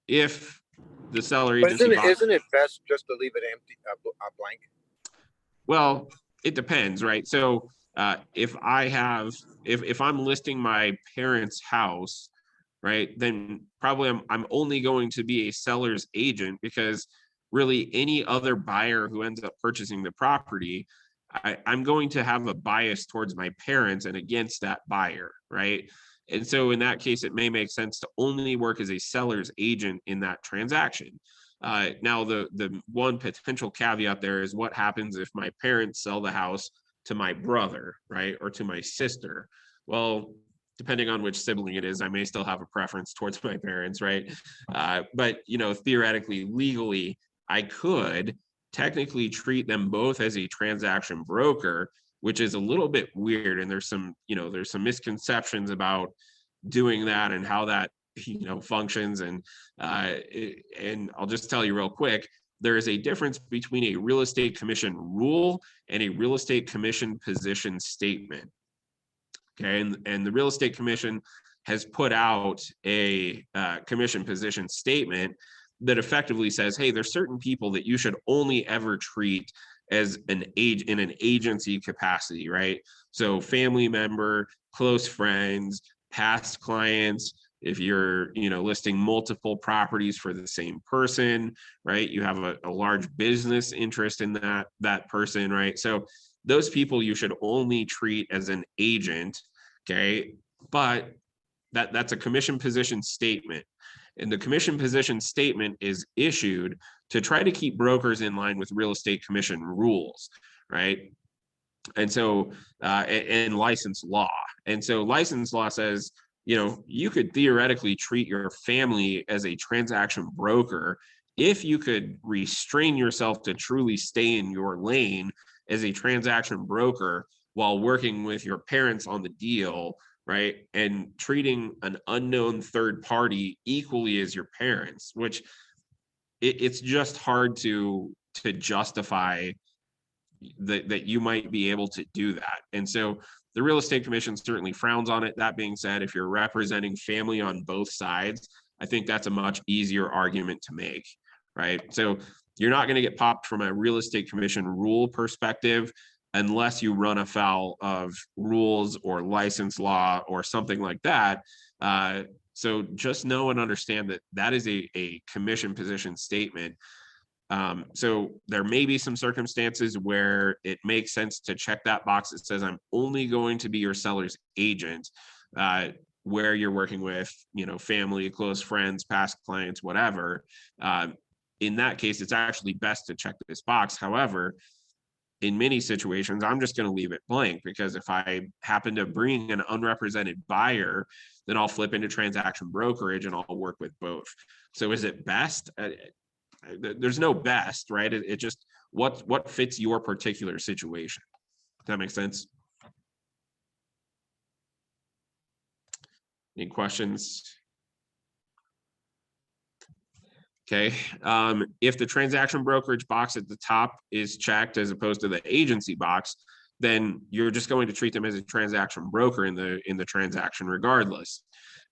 If the seller But agency box, isn't it best just to leave it empty, blank? well, it depends, right? So if I'm listing my parents' house, right, then probably I'm only going to be a seller's agent, because really any other buyer who ends up purchasing the property, I'm going to have a bias towards my parents and against that buyer, right? And so in that case, it may make sense to only work as a seller's agent in that transaction. Now, the one potential caveat there is what happens if my parents sell the house to my brother, right, or to my sister. Well, depending on which sibling it is, I may still have a preference towards my parents, right? But theoretically, legally, I could technically treat them both as a transaction broker, which is a little bit weird. And there's some misconceptions about doing that and how that functions. And I'll just tell you real quick, there is a difference between a real estate commission rule and a real estate commission position statement. Okay, and the real estate commission has put out a commission position statement that effectively says, hey, there's certain people that you should only ever treat as in an agency capacity, right? So family member, close friends, past clients. If you're listing multiple properties for the same person, right, you have a large business interest in that person, right? So those people you should only treat as an agent. Okay, but that's a commission position statement, and the commission position statement is issued to try to keep brokers in line with real estate commission rules, right? And so and license law. And so license law says, you could theoretically treat your family as a transaction broker if you could restrain yourself to truly stay in your lane as a transaction broker while working with your parents on the deal, right? And treating an unknown third party equally as your parents, which it's just hard to justify that you might be able to do that. And so the real estate commission certainly frowns on it. That being said, if you're representing family on both sides, I think that's a much easier argument to make, right? So you're not going to get popped from a real estate commission rule perspective unless you run afoul of rules or license law or something like that. So just know and understand that is a commission position statement. So there may be some circumstances where it makes sense to check that box that says I'm only going to be your seller's agent, where you're working with, family, close friends, past clients, whatever. In that case, it's actually best to check this box. However, in many situations, I'm just going to leave it blank, because if I happen to bring an unrepresented buyer, then I'll flip into transaction brokerage and I'll work with both. So is it best? There's no best, right? It just what fits your particular situation. Does that make sense? Any questions? Okay. If the transaction brokerage box at the top is checked as opposed to the agency box, then you're just going to treat them as a transaction broker in the transaction regardless.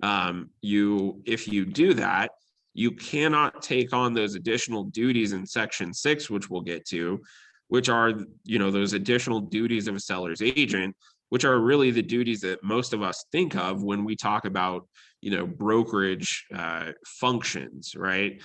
If you do that, you cannot take on those additional duties in Section 6, which we'll get to, which are, those additional duties of a seller's agent, which are really the duties that most of us think of when we talk about, brokerage functions, right?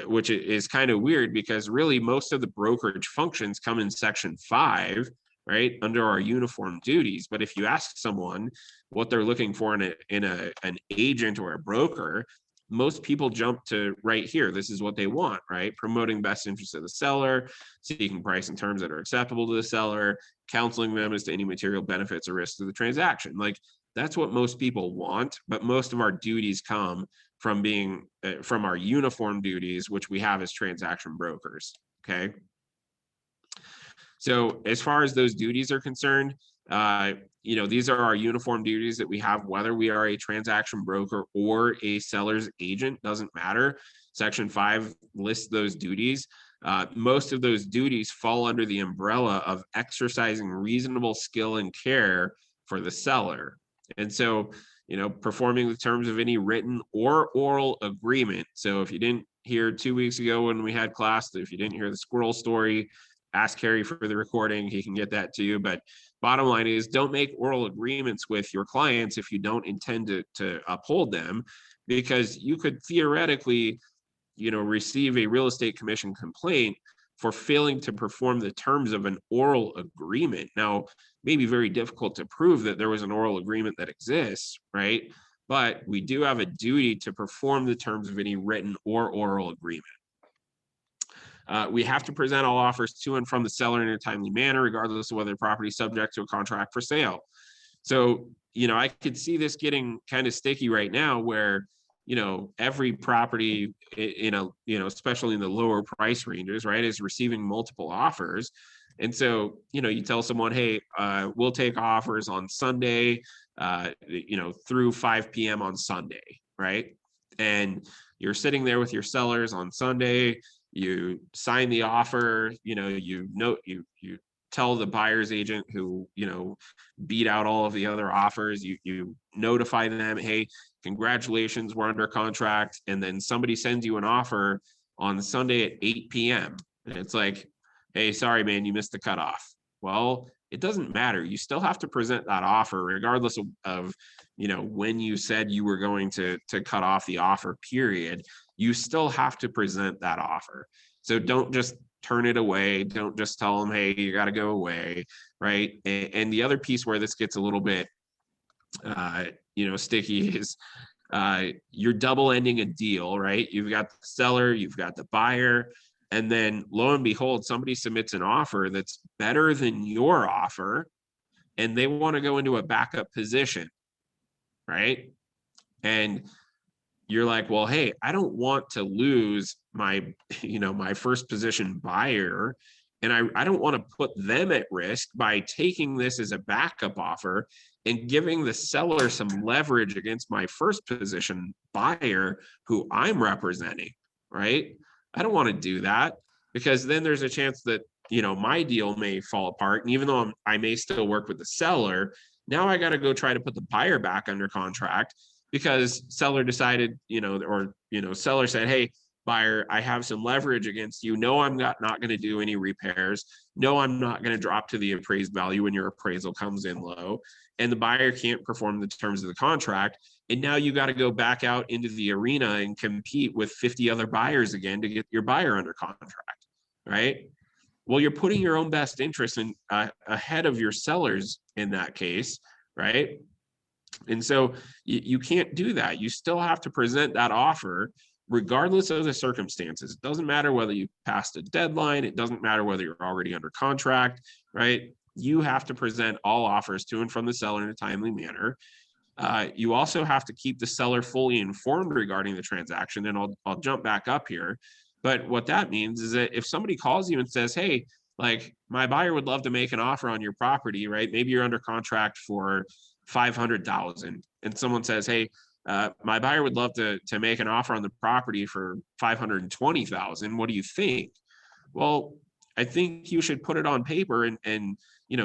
which is kind of weird because really most of the brokerage functions come in section 5, right, under our uniform duties. But if you ask someone what they're looking for in an agent or a broker, most people jump to right here. This is what they want, right? Promoting best interest of the seller, seeking price and terms that are acceptable to the seller, counseling them as to any material benefits or risks of the transaction. Like, that's what most people want, but most of our duties come from being from our uniform duties, which we have as transaction brokers. Okay. So as far as those duties are concerned, these are our uniform duties that we have, whether we are a transaction broker or a seller's agent, doesn't matter. Section 5 lists those duties. Most of those duties fall under the umbrella of exercising reasonable skill and care for the seller. And so, performing the terms of any written or oral agreement. So if you didn't hear 2 weeks ago when we had class, if you didn't hear the squirrel story, ask Harry for the recording, he can get that to you. But bottom line is, don't make oral agreements with your clients if you don't intend to uphold them, because you could theoretically, receive a real estate commission complaint for failing to perform the terms of an oral agreement. Now, may be very difficult to prove that there was an oral agreement that exists, right? But we do have a duty to perform the terms of any written or oral agreement. We have to present all offers to and from the seller in a timely manner, regardless of whether the property is subject to a contract for sale. So, I could see this getting kind of sticky right now where, every property especially in the lower price ranges, right, is receiving multiple offers. And so, you tell someone, hey, we'll take offers on Sunday, through 5 p.m. on Sunday, right? And you're sitting there with your sellers on Sunday, you sign the offer, you tell the buyer's agent who, beat out all of the other offers, you notify them, hey, congratulations, we're under contract. And then somebody sends you an offer on Sunday at 8 p.m. And it's like, hey, sorry, man, you missed the cutoff. Well, it doesn't matter. You still have to present that offer regardless of when you said you were going to cut off the offer period. You still have to present that offer. So don't just turn it away. Don't just tell them, hey, you got to go away, right? And the other piece where this gets a little bit sticky is you're double ending a deal, right? You've got the seller, you've got the buyer, and then lo and behold, somebody submits an offer that's better than your offer, and they want to go into a backup position, right? And you're like, well, hey, I don't want to lose my first position buyer, and I don't want to put them at risk by taking this as a backup offer and giving the seller some leverage against my first position buyer who I'm representing, right? I don't want to do that, because then there's a chance that, my deal may fall apart. And even though I may still work with the seller, now I got to go try to put the buyer back under contract because seller decided, seller said, hey, buyer, I have some leverage against you. No, I'm not going to do any repairs. No, I'm not going to drop to the appraised value when your appraisal comes in low. And the buyer can't perform the terms of the contract. And now you got to go back out into the arena and compete with 50 other buyers again to get your buyer under contract, right? Well, you're putting your own best interest in ahead of your sellers in that case, right? And so you can't do that. You still have to present that offer regardless of the circumstances. It doesn't matter whether you passed a deadline. It doesn't matter whether you're already under contract, right? You have to present all offers to and from the seller in a timely manner. You also have to keep the seller fully informed regarding the transaction. And I'll jump back up here. But what that means is that if somebody calls you and says, hey, like my buyer would love to make an offer on your property, right? Maybe you're under contract for $500,000 and someone says, hey, my buyer would love to make an offer on the property for $520,000. What do you think? Well, I think you should put it on paper and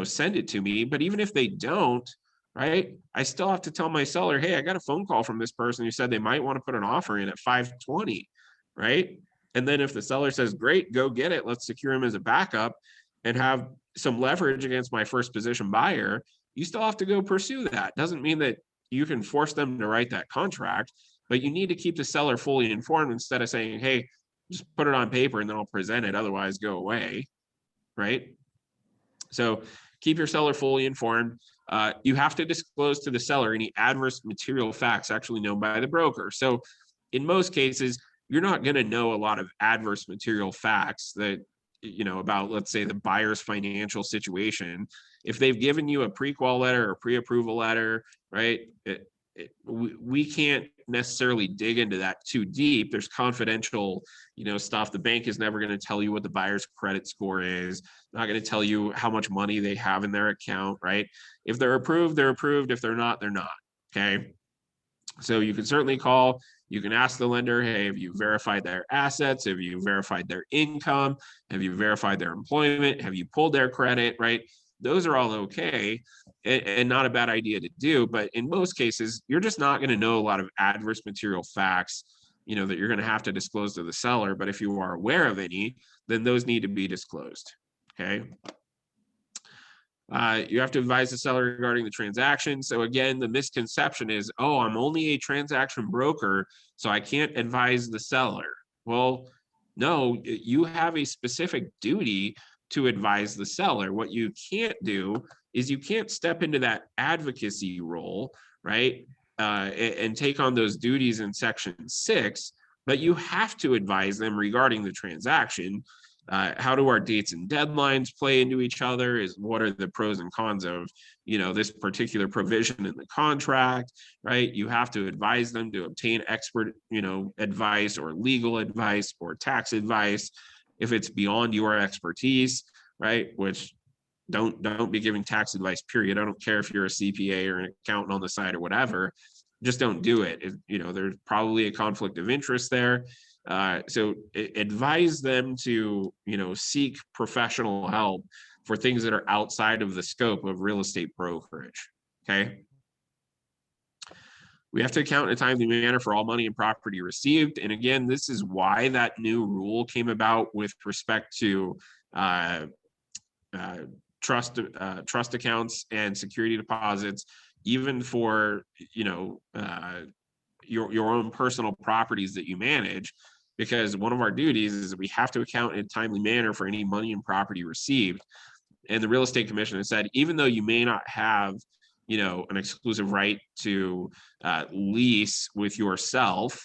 send it to me. But even if they don't, right, I still have to tell my seller, hey, I got a phone call from this person who said they might want to put an offer in at 520, right? And then if the seller says, great, go get it, let's secure him as a backup and have some leverage against my first position buyer, you still have to go pursue that. Doesn't mean that you can force them to write that contract. but you need to keep the seller fully informed instead of saying, hey, just put it on paper and then I'll present it, otherwise go away, right? So keep your seller fully informed. You have to disclose to the seller any adverse material facts actually known by the broker. So in most cases, you're not going to know a lot of adverse material facts that, about, let's say, the buyer's financial situation. If they've given you a pre-qual letter or pre-approval letter, right, we can't necessarily dig into that too deep. There's confidential, stuff. The bank is never going to tell you what the buyer's credit score is, not going to tell you how much money they have in their account, right? If they're approved, they're approved. If they're not, they're not. Okay. So you can certainly call, you can ask the lender, hey, have you verified their assets? Have you verified their income? Have you verified their employment? Have you pulled their credit, right? Those are all okay and not a bad idea to do. But in most cases, you're just not going to know a lot of adverse material facts, that you're going to have to disclose to the seller. But if you are aware of any, then those need to be disclosed. Okay. You have to advise the seller regarding the transaction. So again, the misconception is, oh, I'm only a transaction broker, so I can't advise the seller. Well, no, you have a specific duty to advise the seller. What you can't do is you can't step into that advocacy role, right? And take on those duties in Section 6, but you have to advise them regarding the transaction. How do our dates and deadlines play into each other? What are the pros and cons of, this particular provision in the contract, right? You have to advise them to obtain expert, advice or legal advice or tax advice if it's beyond your expertise, right? Which don't be giving tax advice, period. I don't care if you're a CPA or an accountant on the side or whatever, just don't do it. There's probably a conflict of interest there. So advise them to, seek professional help for things that are outside of the scope of real estate brokerage. Okay. We have to account in a timely manner for all money and property received. And again, this is why that new rule came about with respect to trust accounts and security deposits, even for, your own personal properties that you manage. Because one of our duties is that we have to account in a timely manner for any money and property received. And the real estate commission has said, even though you may not have, an exclusive right to lease with yourself,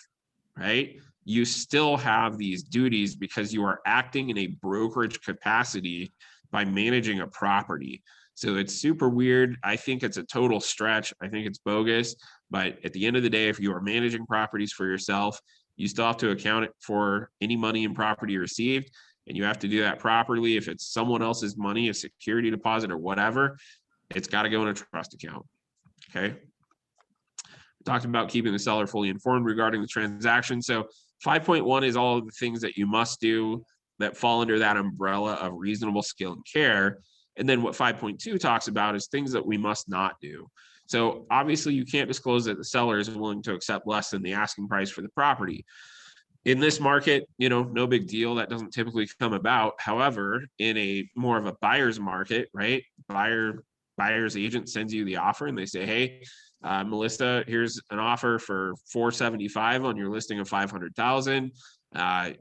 right? You still have these duties because you are acting in a brokerage capacity by managing a property. So it's super weird. I think it's a total stretch. I think it's bogus. But at the end of the day, if you are managing properties for yourself, you still have to account for any money and property received, and you have to do that properly. If it's someone else's money, a security deposit or whatever, it's got to go in a trust account. Okay. We talked about keeping the seller fully informed regarding the transaction. So 5.1 is all of the things that you must do that fall under that umbrella of reasonable skill and care. And then what 5.2 talks about is things that we must not do. So obviously you can't disclose that the seller is willing to accept less than the asking price for the property. In this market, no big deal. That doesn't typically come about. However, in a more of a buyer's market, right? Buyer's agent sends you the offer and they say, hey, Melissa, here's an offer for $475 on your listing of $500,000.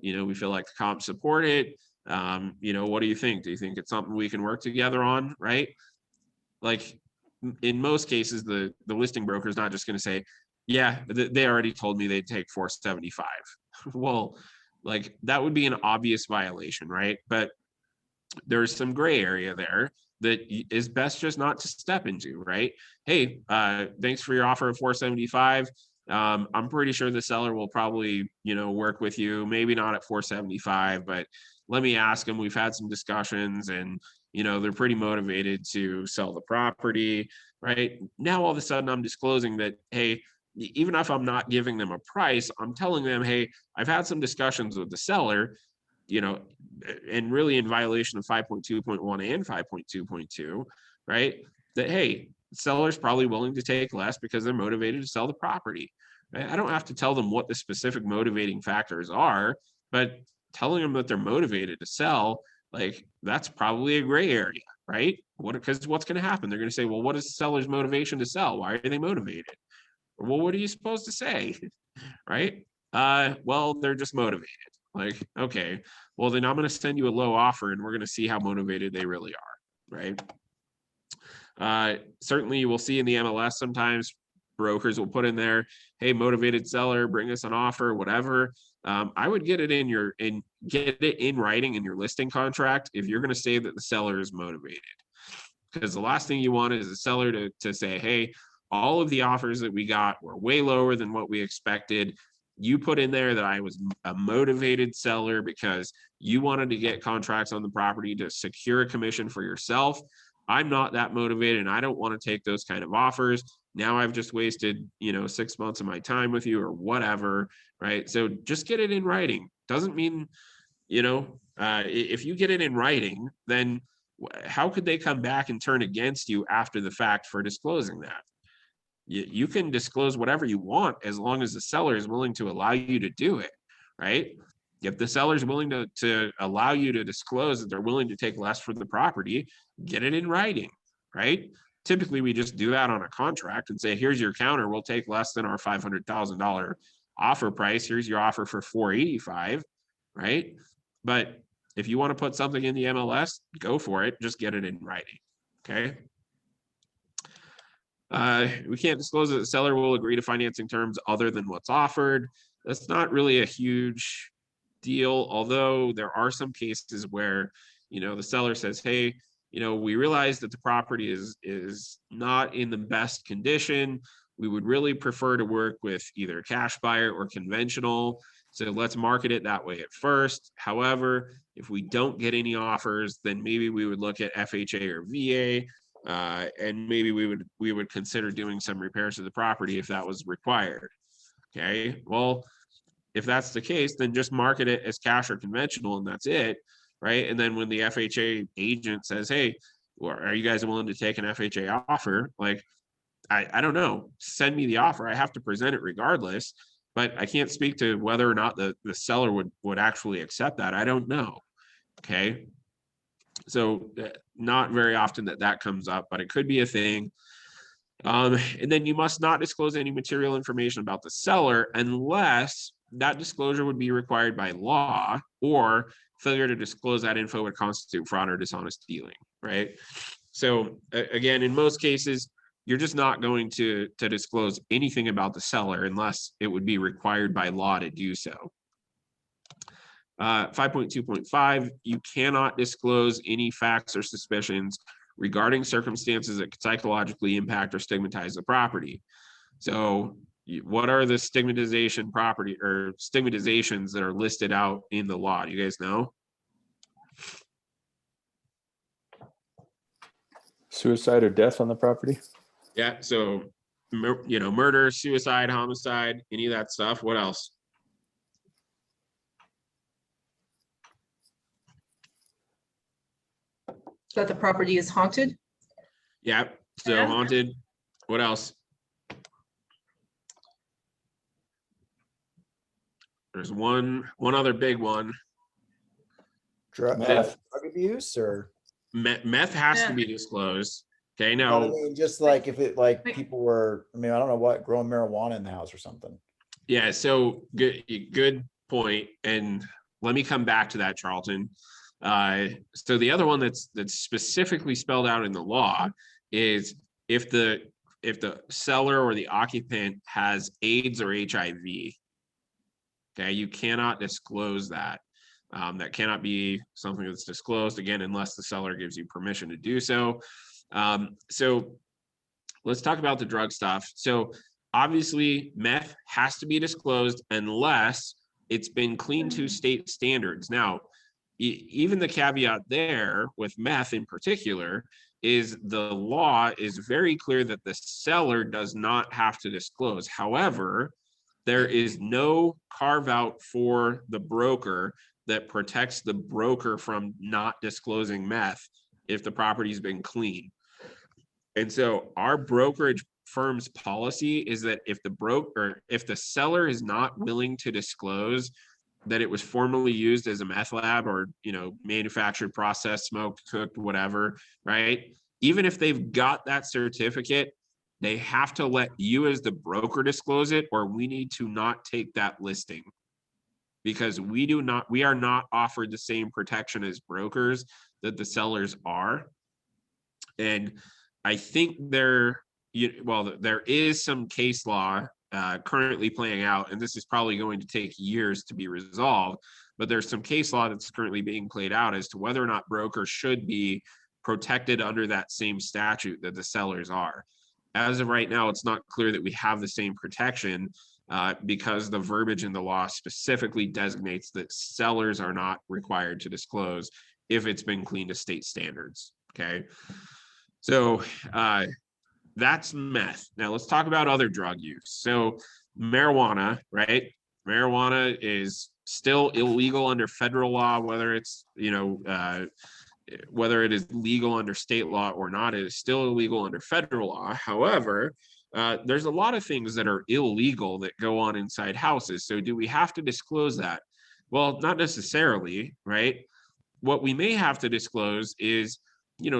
We feel like the comps support it. What do you think? Do you think it's something we can work together on? Right? Like, in most cases, the listing broker is not just going to say, yeah, they already told me they'd take $475. Well, like, that would be an obvious violation, right? But there's some gray area there that is best just not to step into, right? Hey, thanks for your offer of $475. I'm pretty sure the seller will probably, work with you, maybe not at $475, but let me ask them. We've had some discussions and, they're pretty motivated to sell the property, right? Now, all of a sudden I'm disclosing that, hey, even if I'm not giving them a price, I'm telling them, hey, I've had some discussions with the seller, and really in violation of 5.2.1 and 5.2.2, right? That, hey, the seller's probably willing to take less because they're motivated to sell the property. Right? I don't have to tell them what the specific motivating factors are, but telling them that they're motivated to sell, like, that's probably a gray area, right? Because what's going to happen? They're going to say, well, what is the seller's motivation to sell? Why are they motivated? Well, what are you supposed to say? right? Well, they're just motivated. Like, okay, well, then I'm going to send you a low offer and we're going to see how motivated they really are, right? Certainly you will see in the MLS sometimes brokers will put in there, hey, motivated seller, bring us an offer, whatever. I would get it in writing in your listing contract if you're going to say that the seller is motivated. Because the last thing you want is the seller to say, hey, all of the offers that we got were way lower than what we expected. You put in there that I was a motivated seller because you wanted to get contracts on the property to secure a commission for yourself. I'm not that motivated and I don't want to take those kind of offers. Now I've just wasted, 6 months of my time with you or whatever, right? So just get it in writing. Doesn't mean, if you get it in writing, then how could they come back and turn against you after the fact for disclosing that? You can disclose whatever you want as long as the seller is willing to allow you to do it, right? If the seller is willing to allow you to disclose that they're willing to take less for the property, get it in writing, right? Typically, we just do that on a contract and say, here's your counter. We'll take less than our $500,000 offer price. Here's your offer for $485,000, right? But if you want to put something in the MLS, go for it. Just get it in writing, okay? We can't disclose that the seller will agree to financing terms other than what's offered. That's not really a huge deal, although there are some cases where, the seller says, hey, we realize that the property is not in the best condition. We would really prefer to work with either a cash buyer or conventional. So let's market it that way at first. However, if we don't get any offers, then maybe we would look at FHA or VA. And maybe we would consider doing some repairs to the property if that was required. Okay, well, if that's the case, then just market it as cash or conventional and that's it, right? And then when the FHA agent says, hey, well, are you guys willing to take an FHA offer? Like, I don't know, send me the offer. I have to present it regardless, but I can't speak to whether or not the seller would actually accept that. I don't know, okay? So not very often that comes up, but it could be a thing. And then you must not disclose any material information about the seller unless that disclosure would be required by law, or failure to disclose that info would constitute fraud or dishonest dealing, right? So again, in most cases, you're just not going to disclose anything about the seller unless it would be required by law to do so. 5.2.5, you cannot disclose any facts or suspicions regarding circumstances that could psychologically impact or stigmatize the property. So what are the stigmatization property or stigmatizations that are listed out in the law? Do you guys know? Suicide or death on the property? Yeah, so, murder, suicide, homicide, any of that stuff. What else? That the property is haunted? Yeah, so Yeah. haunted. What else? There's one other big one. Meth. Drug abuse or, Meth has to Yeah. be disclosed. Okay, I now, mean, just like if it, like Wait. people were, I mean, I don't know what, growing marijuana in the house or something. yeah, so good point. And let me come back to that, Charlton. So the other one that's specifically spelled out in the law is if the seller or the occupant has AIDS or HIV. Okay, you cannot disclose that. That cannot be something that's disclosed, again, unless the seller gives you permission to do so. So let's talk about the drug stuff. So obviously, meth has to be disclosed unless it's been cleaned to state standards. Now, even the caveat there with meth in particular is the law is very clear that the seller does not have to disclose. However, there is no carve out for the broker that protects the broker from not disclosing meth if the property's been clean. And so our brokerage firm's policy is that if the seller is not willing to disclose that it was formerly used as a meth lab or, manufactured, processed, smoked, cooked, whatever, right? Even if they've got that certificate, They have to let you as the broker disclose it, or we need to not take that listing. Because we are not offered the same protection as brokers that the sellers are. And I think there is some case law currently playing out, and this is probably going to take years to be resolved, but there's some case law that's currently being played out as to whether or not brokers should be protected under that same statute that the sellers are. As of right now, it's not clear that we have the same protection because the verbiage in the law specifically designates that sellers are not required to disclose if it's been cleaned to state standards. Okay. So that's meth. Now let's talk about other drug use. So marijuana, right? Marijuana is still illegal under federal law, whether it's, whether it is legal under state law or not, it is still illegal under federal law. However, there's a lot of things that are illegal that go on inside houses. So do we have to disclose that? Well, not necessarily, right? What we may have to disclose is,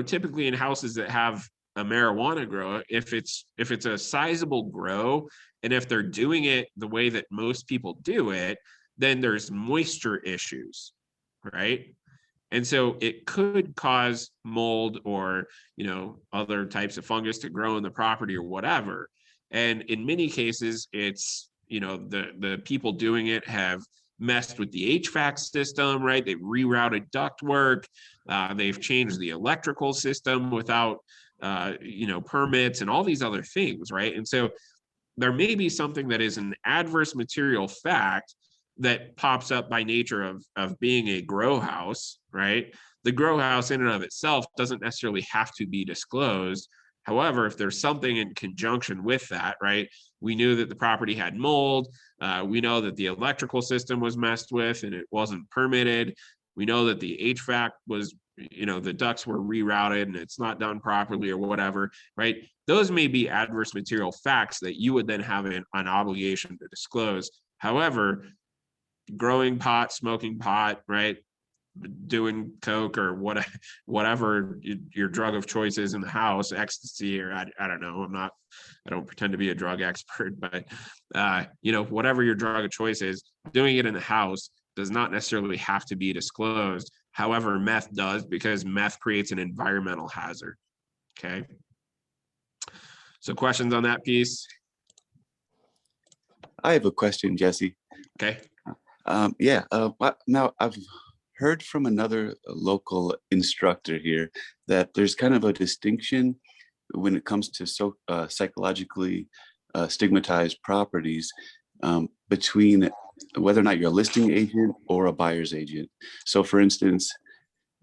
typically in houses that have a marijuana grow, if it's a sizable grow, and if they're doing it the way that most people do it, then there's moisture issues, right? And so it could cause mold or, other types of fungus to grow in the property or whatever. And in many cases, it's, the people doing it have messed with the HVAC system, right? They've rerouted ductwork. They've changed the electrical system without, permits and all these other things, right? And so there may be something that is an adverse material fact that pops up by nature of being a grow house, right? The grow house in and of itself doesn't necessarily have to be disclosed. However, if there's something in conjunction with that, right? We knew that the property had mold. We know that the electrical system was messed with and it wasn't permitted. We know that the HVAC was, the ducts were rerouted and it's not done properly or whatever, right? Those may be adverse material facts that you would then have an obligation to disclose. However, growing pot, smoking pot, right? Doing coke or whatever your drug of choice is in the house, ecstasy, or I don't know. I don't pretend to be a drug expert, but whatever your drug of choice is, doing it in the house does not necessarily have to be disclosed. However, meth does, because meth creates an environmental hazard. Okay. So questions on that piece? I have a question, Jesse. Okay. Now I've heard from another local instructor here that there's kind of a distinction when it comes to psychologically stigmatized properties between whether or not you're a listing agent or a buyer's agent. So for instance,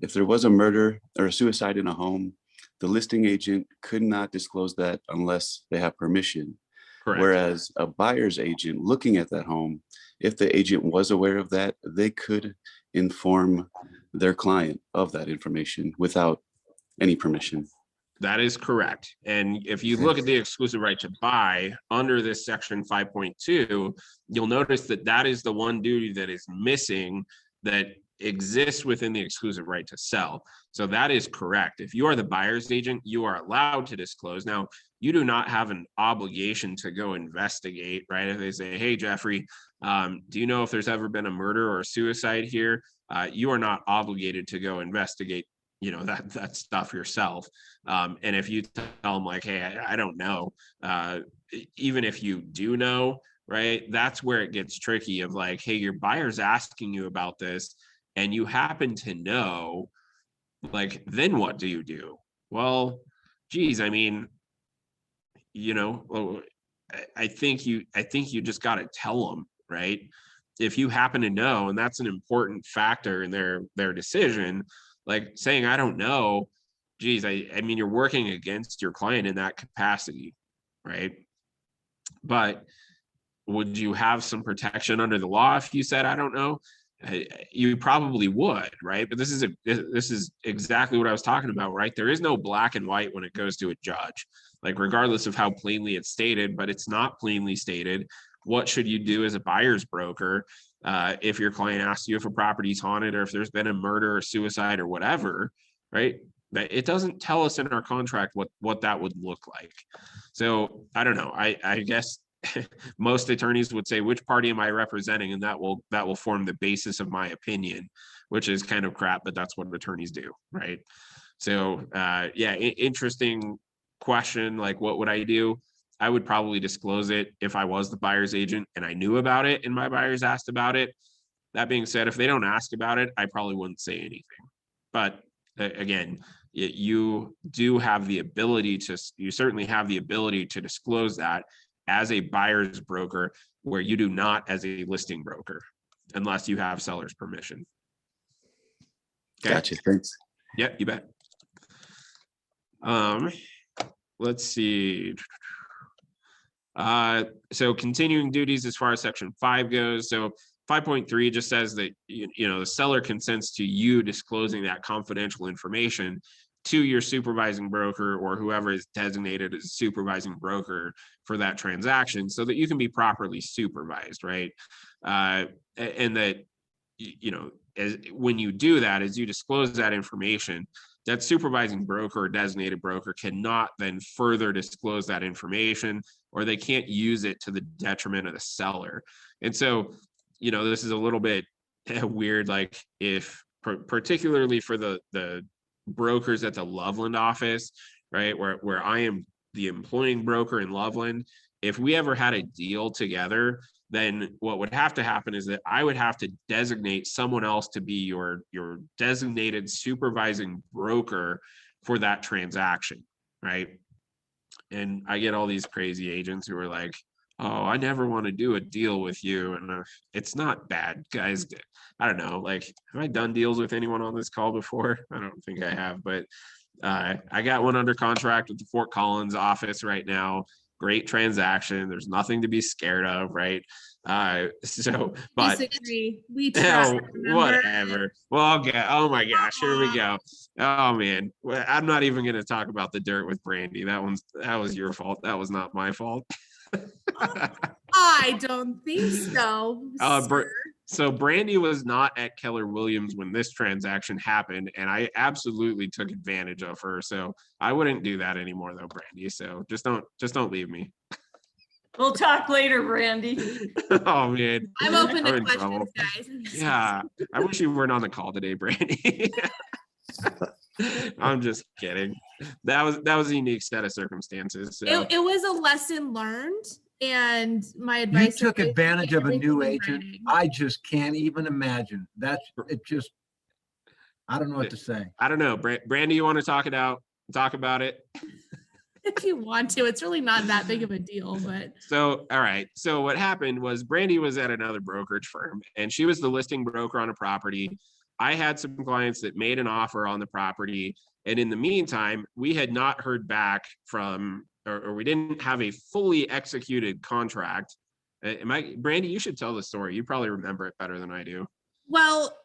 if there was a murder or a suicide in a home, the listing agent could not disclose that unless they have permission. Correct. Whereas a buyer's agent looking at that home, if the agent was aware of that, they could inform their client of that information without any permission. That is correct. And if you look at the exclusive right to buy under this section 5.2, you'll notice that that is the one duty that is missing that exists within the exclusive right to sell. So that is correct. If you are the buyer's agent, you are allowed to disclose. Now, you do not have an obligation to go investigate, right? If they say, hey, Jeffrey, do you know if there's ever been a murder or a suicide here? You are not obligated to go investigate, that stuff yourself. And if you tell them like, hey, I don't know, even if you do know, right, that's where it gets tricky of like, hey, your buyer's asking you about this and you happen to know, like, then what do you do? Well, geez, I mean, I think you just got to tell them, right? If you happen to know, and that's an important factor in their decision, like saying, I don't know, geez, I mean, you're working against your client in that capacity, right? But would you have some protection under the law if you said, I don't know? You probably would, right? But this is exactly what I was talking about, right? There is no black and white when it goes to a judge, like regardless of how plainly it's stated, but it's not plainly stated. What should you do as a buyer's broker if your client asks you if a property is haunted or if there's been a murder or suicide or whatever, right? But it doesn't tell us in our contract what that would look like. So I don't know. I guess most attorneys would say, which party am I representing? And that will form the basis of my opinion, which is kind of crap, but that's what attorneys do, right? So yeah, interesting question. Like, what would I do? I would probably disclose it if I was the buyer's agent and I knew about it and my buyers asked about it. That being said, if they don't ask about it, I probably wouldn't say anything. But again, you do have the ability to, you certainly have the ability to disclose that as a buyer's broker, where you do not as a listing broker, unless you have seller's permission. Okay. Gotcha, thanks. Yep, you bet. Let's see. So continuing duties as far as section 5 goes. So 5.3 just says that the seller consents to you disclosing that confidential information to your supervising broker or whoever is designated as a supervising broker for that transaction, so that you can be properly supervised, right? And that as when you do that, as you disclose that information, that supervising broker or designated broker cannot then further disclose that information, or they can't use it to the detriment of the seller. And so, this is a little bit weird, like if particularly for the brokers at the Loveland office, right, where I am the employing broker in Loveland, if we ever had a deal together, then what would have to happen is that I would have to designate someone else to be your designated supervising broker for that transaction, right? And I get all these crazy agents who are like, oh, I never want to do a deal with you. And it's not bad, guys. I don't know, like, have I done deals with anyone on this call before? I don't think I have, but I got one under contract with the Fort Collins office right now. Great transaction. There's nothing to be scared of, right? So, but disagree. We try, whatever. Well, okay. Oh my gosh, here we go. Oh man, I'm not even going to talk about the dirt with Brandy. That was your fault. That was not my fault. I don't think so. So Brandy was not at Keller Williams when this transaction happened, and I absolutely took advantage of her. So I wouldn't do that anymore, though, Brandy. So just don't leave me. We'll talk later, Brandy. Oh man, I'm open to in questions, trouble. guys. Yeah, I wish you weren't on the call today, Brandy. I'm just kidding. That was a unique set of circumstances. So. It was a lesson learned, and my You advice. took advantage of a new agent. writing. I just can't even imagine. That's it. Just, I don't know what to say. I don't know, Brandy. You want to talk about it? If you want to, it's really not that big of a deal, but. So, all right. So what happened was Brandy was at another brokerage firm, and she was the listing broker on a property. I had some clients that made an offer on the property. And in the meantime, we had not heard back from, or we didn't have a fully executed contract. Brandy, you should tell the story. You probably remember it better than I do. Well,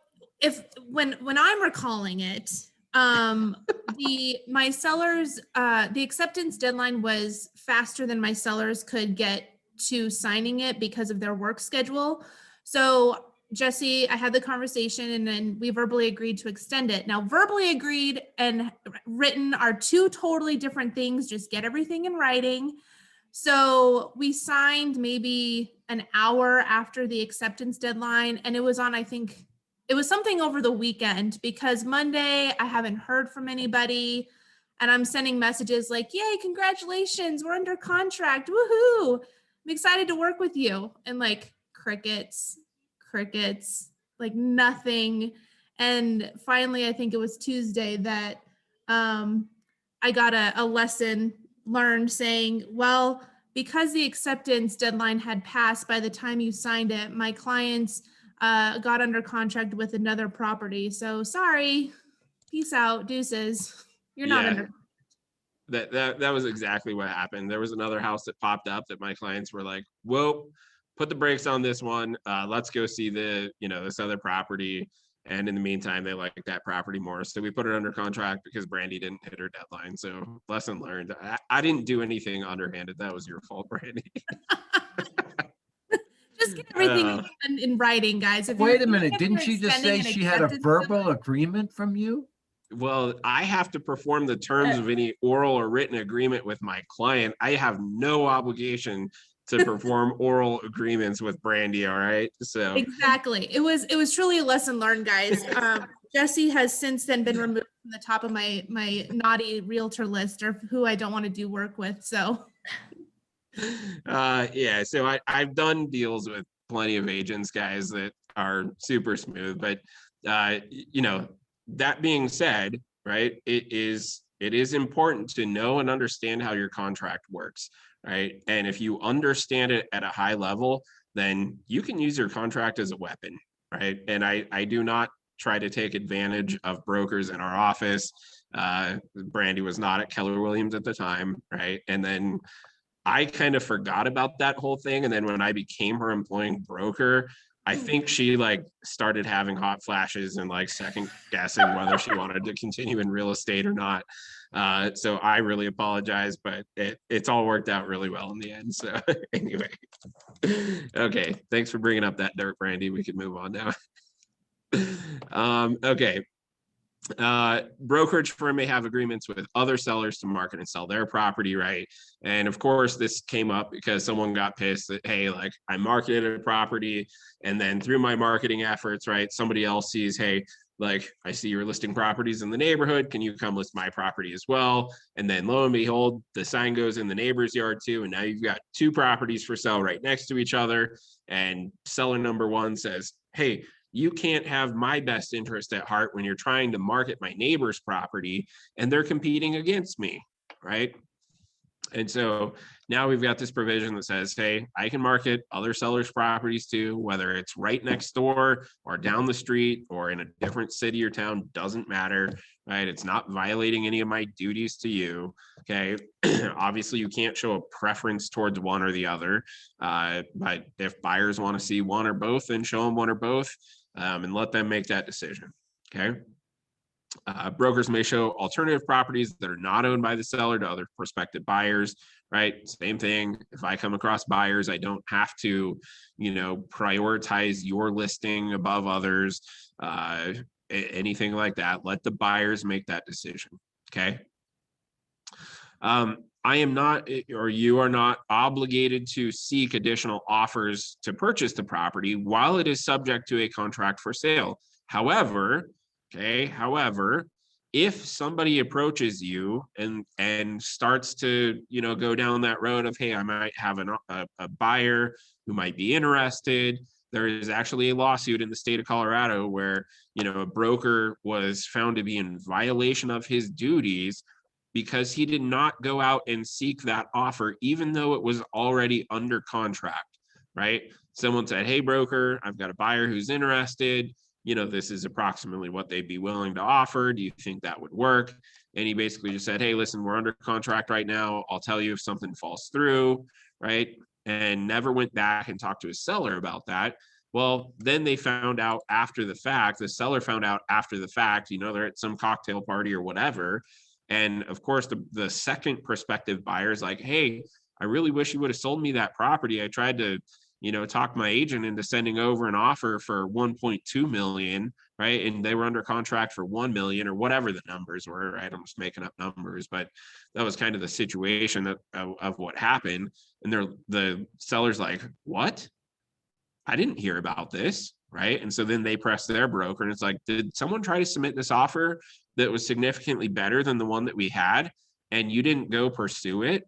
when I'm recalling it, my sellers, the acceptance deadline was faster than my sellers could get to signing it because of their work schedule. So Jesse, I had the conversation and then we verbally agreed to extend it. Now, verbally agreed and written are two totally different things. Just get everything in writing. So we signed maybe an hour after the acceptance deadline, and it was on, I think, it was something over the weekend, because Monday I haven't heard from anybody and I'm sending messages like, yay, congratulations, we're under contract, woohoo, I'm excited to work with you. And like crickets, like nothing. And finally, I think it was Tuesday that I got a lesson learned saying, well, because the acceptance deadline had passed by the time you signed it, my clients got under contract with another property. So sorry, peace out, deuces. You're not under. That was exactly what happened. There was another house that popped up that my clients were like, whoa, put the brakes on this one. Let's go see this other property. And in the meantime, they liked that property more. So we put it under contract because Brandy didn't hit her deadline. So lesson learned. I didn't do anything underhanded. That was your fault, Brandy. Just get everything in writing, guys. Wait a minute. Didn't she just say she had a verbal agreement from you? Well, I have to perform the terms of any oral or written agreement with my client. I have no obligation to perform oral agreements with Brandy. All right. So Exactly. It was truly a lesson learned, guys. Jesse has since then been removed from the top of my naughty realtor list or who I don't want to do work with. So yeah, so I've done deals with plenty of agents, guys, that are super smooth. But that being said, right, it is important to know and understand how your contract works, right? And if you understand it at a high level, then you can use your contract as a weapon, right? And I do not try to take advantage of brokers in our office. Brandy was not at Keller Williams at the time, right? And then I kind of forgot about that whole thing. And then when I became her employing broker, I think she like started having hot flashes and like second guessing whether she wanted to continue in real estate or not. So I really apologize, but it's all worked out really well in the end. So anyway, okay. Thanks for bringing up that dirt, Brandy. We can move on now. Okay. Brokerage firm may have agreements with other sellers to market and sell their property, right? And of course, this came up because someone got pissed that, hey, like I marketed a property and then through my marketing efforts, right, somebody else sees, hey, like I see you're listing properties in the neighborhood. Can you come list my property as well? And then lo and behold, the sign goes in the neighbor's yard too. And now you've got two properties for sale right next to each other. And seller number one says, hey, you can't have my best interest at heart when you're trying to market my neighbor's property and they're competing against me, right? And so now we've got this provision that says, hey, I can market other sellers' properties too, whether it's right next door or down the street or in a different city or town, doesn't matter, right? It's not violating any of my duties to you, okay? Obviously, you can't show a preference towards one or the other, but if buyers want to see one or both, then show them one or both. And let them make that decision, okay? Brokers may show alternative properties that are not owned by the seller to other prospective buyers, right? Same thing. If I come across buyers, I don't have to, prioritize your listing above others, anything like that. Let the buyers make that decision, okay? I am not, or you are not obligated to seek additional offers to purchase the property while it is subject to a contract for sale. However, if somebody approaches you and starts to, go down that road of, hey, I might have a buyer who might be interested. There is actually a lawsuit in the state of Colorado where, a broker was found to be in violation of his duties because he did not go out and seek that offer, even though it was already under contract, right? Someone said, hey, broker, I've got a buyer who's interested. This is approximately what they'd be willing to offer. Do you think that would work? And he basically just said, hey, listen, we're under contract right now. I'll tell you if something falls through, right? And never went back and talked to his seller about that. Well, then they found out after the fact, the seller found out after the fact, they're at some cocktail party or whatever. And of course, the second prospective buyer is like, hey, I really wish you would have sold me that property. I tried to, talk my agent into sending over an offer for 1.2 million, right? And they were under contract for 1 million or whatever the numbers were, right? I'm just making up numbers, but that was kind of the situation of what happened. And the seller's like, what? I didn't hear about this, right? And so then they press their broker and it's like, did someone try to submit this offer that was significantly better than the one that we had and you didn't go pursue it?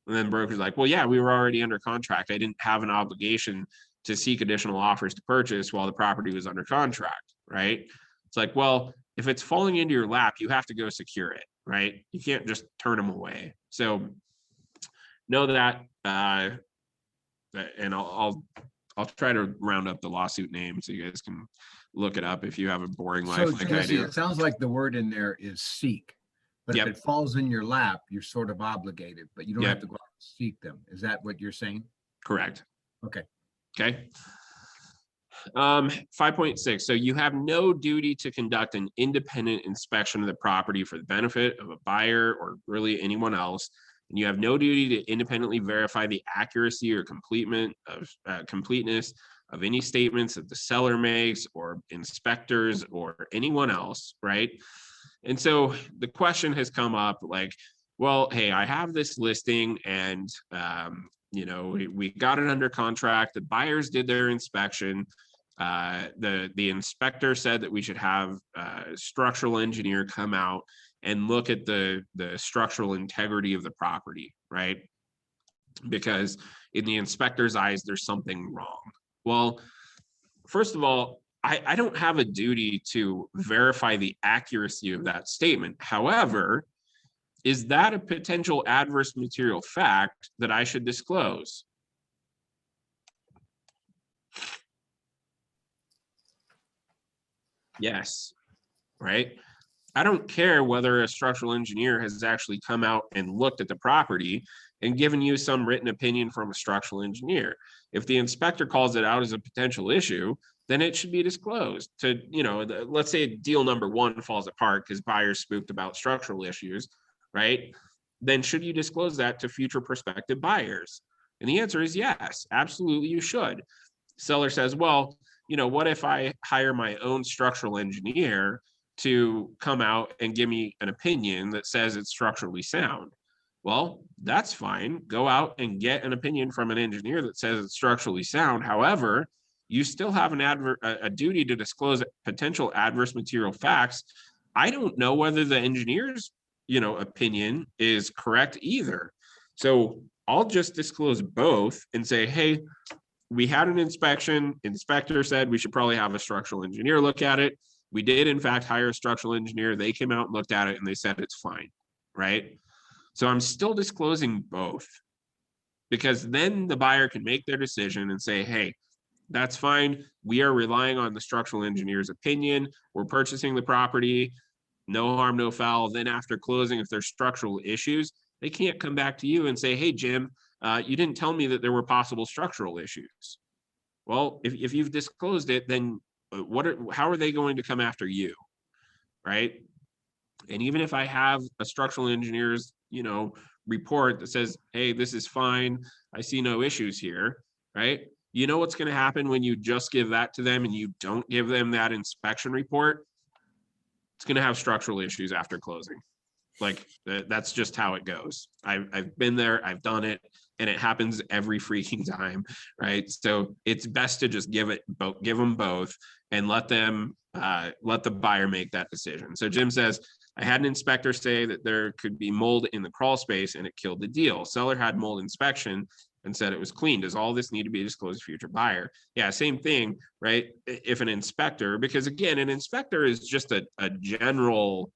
And then broker's like, well, yeah, we were already under contract. I didn't have an obligation to seek additional offers to purchase while the property was under contract, right? It's like, well, if it's falling into your lap, you have to go secure it, right? You can't just turn them away. So know that, and I'll try to round up the lawsuit name so you guys can look it up if you have a boring life So like Jesse, I do. it sounds like the word in there is seek. But Yep. if it falls in your lap, you're sort of obligated, but you don't Yep. have to go out and seek them. Is that what you're saying? Correct. Okay. Okay. 5.6. So you have no duty to conduct an independent inspection of the property for the benefit of a buyer or really anyone else. And you have no duty to independently verify the accuracy or completeness of any statements that the seller makes or inspectors or anyone else, right? And so the question has come up like, well, hey, I have this listing and, you know, we got it under contract. The buyers did their inspection. The inspector said that we should have a structural engineer come out and look at the structural integrity of the property, right? Because in the inspector's eyes, there's something wrong. Well, first of all, I don't have a duty to verify the accuracy of that statement. However, is that a potential adverse material fact that I should disclose? Yes, right? I don't care whether a structural engineer has actually come out and looked at the property and given you some written opinion from a structural engineer. If the inspector calls it out as a potential issue, then it should be disclosed to, you know, let's say deal number one falls apart because buyers spooked about structural issues, right? Then should you disclose that to future prospective buyers? And the answer is yes, absolutely you should. Seller says, well, you know, what if I hire my own structural engineer to come out and give me an opinion that says it's structurally sound? Well, that's fine. Go out and get an opinion from an engineer that says it's structurally sound. However, you still have a duty to disclose potential adverse material facts. I don't know whether the engineer's, you know, opinion is correct either. So I'll just disclose both and say, hey, we had an inspection. Inspector said we should probably have a structural engineer look at it. We did, in fact, hire a structural engineer. They came out and looked at it and they said it's fine, right? So I'm still disclosing both because then the buyer can make their decision and say, hey, that's fine. We are relying on the structural engineer's opinion. We're purchasing the property, no harm, no foul. Then after closing, if there's structural issues, they can't come back to you and say, hey, Jim, you didn't tell me that there were possible structural issues. Well, if you've disclosed it, then how are they going to come after you, right? And even if I have a structural engineer's, you know, report that says, hey, this is fine, I see no issues here, right? You know what's going to happen when you just give that to them and you don't give them that inspection report? It's going to have structural issues after closing. Like that's just how it goes. I've been there, I've done it, and it happens every freaking time, right? So it's best to just give them both and let the buyer make that decision. So Jim says, I had an inspector say that there could be mold in the crawl space and it killed the deal. Seller had mold inspection and said it was clean. Does all this need to be disclosed to future buyer? Yeah, same thing, right? If an inspector, because again, an inspector is just a general,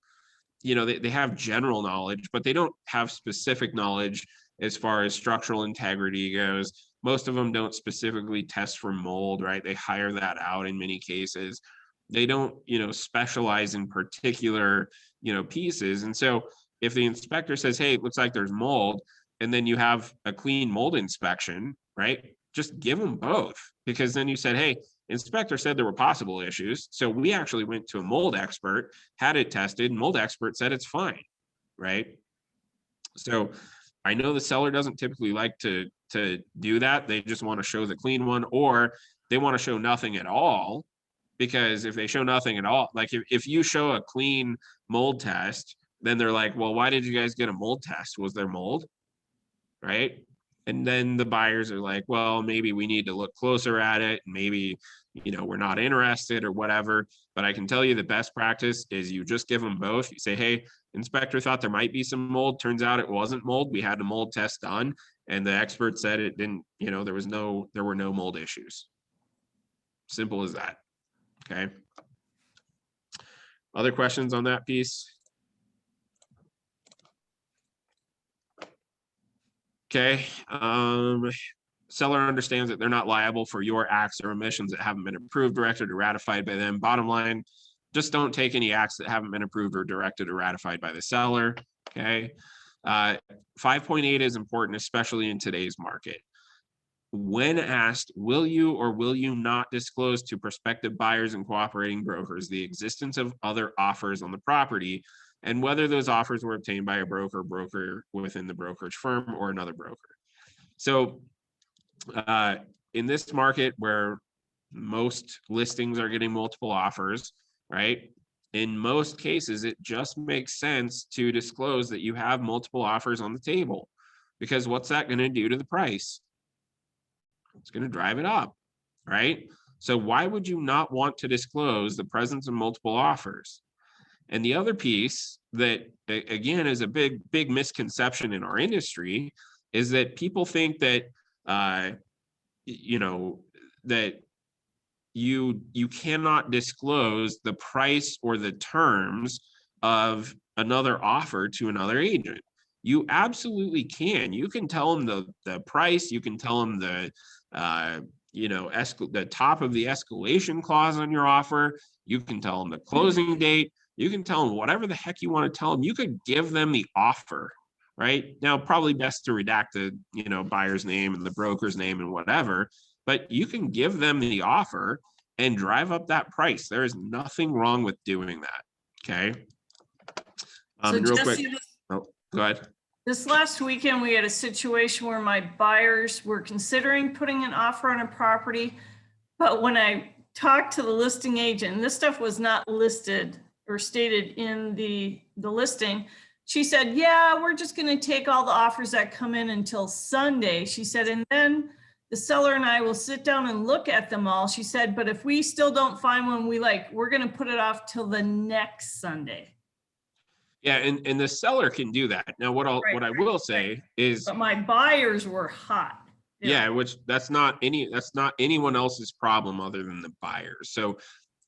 you know, they have general knowledge, but they don't have specific knowledge as far as structural integrity goes. Most of them don't specifically test for mold, right? They hire that out in many cases. They don't, you know, specialize in particular, you know, pieces. And so if the inspector says, hey, it looks like there's mold, and then you have a clean mold inspection, right? Just give them both, because then you said, hey, inspector said there were possible issues. So we actually went to a mold expert, had it tested, and mold expert said it's fine, right? So I know the seller doesn't typically like to do that. They just want to show the clean one, or they want to show nothing at all, because if they show nothing at all, like if you show a clean mold test, then they're like, well, why did you guys get a mold test? Was there mold? Right? And then the buyers are like, well, maybe we need to look closer at it. Maybe, you know, we're not interested or whatever. But I can tell you the best practice is you just give them both. You say, hey, inspector thought there might be some mold. Turns out it wasn't mold. We had a mold test done, and the expert said it didn't, you know, there were no mold issues. Simple as that. Okay. Other questions on that piece? Okay. Seller understands that they're not liable for your acts or omissions that haven't been approved, directed, or ratified by them. Bottom line, just don't take any acts that haven't been approved or directed or ratified by the seller. Okay. 5.8 is important, especially in today's market. When asked, will you or will you not disclose to prospective buyers and cooperating brokers the existence of other offers on the property and whether those offers were obtained by a broker within the brokerage firm or another broker? So in this market where most listings are getting multiple offers, right? in most cases, it just makes sense to disclose that you have multiple offers on the table, because what's that going to do to the price? It's going to drive it up, right? So why would you not want to disclose the presence of multiple offers? And the other piece that, again, is a big misconception in our industry is that people think that, you know, that you cannot disclose the price or the terms of another offer to another agent. You absolutely can. You can tell them the price. You can tell them the, you know, the top of the escalation clause on your offer. You can tell them the closing date. You can tell them whatever the heck you want to tell them. You could give them the offer, right? Now, probably best to redact the, you know, buyer's name and the broker's name and whatever, but you can give them the offer and drive up that price. There is nothing wrong with doing that. Okay. So and real Jesse, quick, oh, go ahead. this last weekend, we had a situation where my buyers were considering putting an offer on a property, but when I talked to the listing agent, and this stuff was not listed or stated in the listing, she said, yeah, we're just going to take all the offers that come in until Sunday. She said, and then the seller and I will sit down and look at them all. She said, but if we still don't find one we like, we're going to put it off till the next Sunday. Yeah, and the seller can do that. Now, what I will say is, but my buyers were hot. yeah, which that's not anyone else's problem other than the buyers. So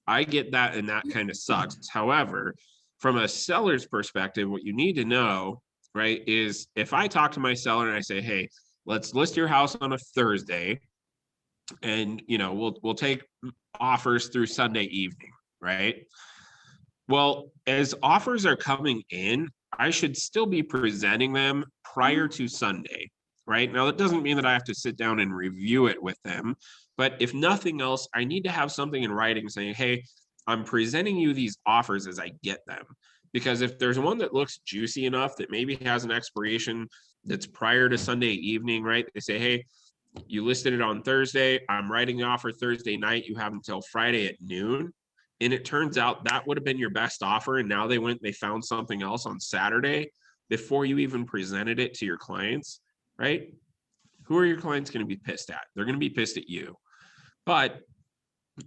I get that, and that kind of sucks. However, from a seller's perspective, what you need to know, right, is if I talk to my seller and I say, hey, let's list your house on a Thursday, and you know, we'll take offers through Sunday evening, right? Well, as offers are coming in, I should still be presenting them prior to Sunday, right? Now, that doesn't mean that I have to sit down and review it with them, but if nothing else, I need to have something in writing saying, hey, I'm presenting you these offers as I get them. Because if there's one that looks juicy enough that maybe has an expiration that's prior to Sunday evening, right? They say, hey, you listed it on Thursday. I'm writing the offer Thursday night. You have until Friday at noon. And it turns out that would have been your best offer. And now they found something else on Saturday before you even presented it to your clients, right? Who are your clients going to be pissed at? They're going to be pissed at you. But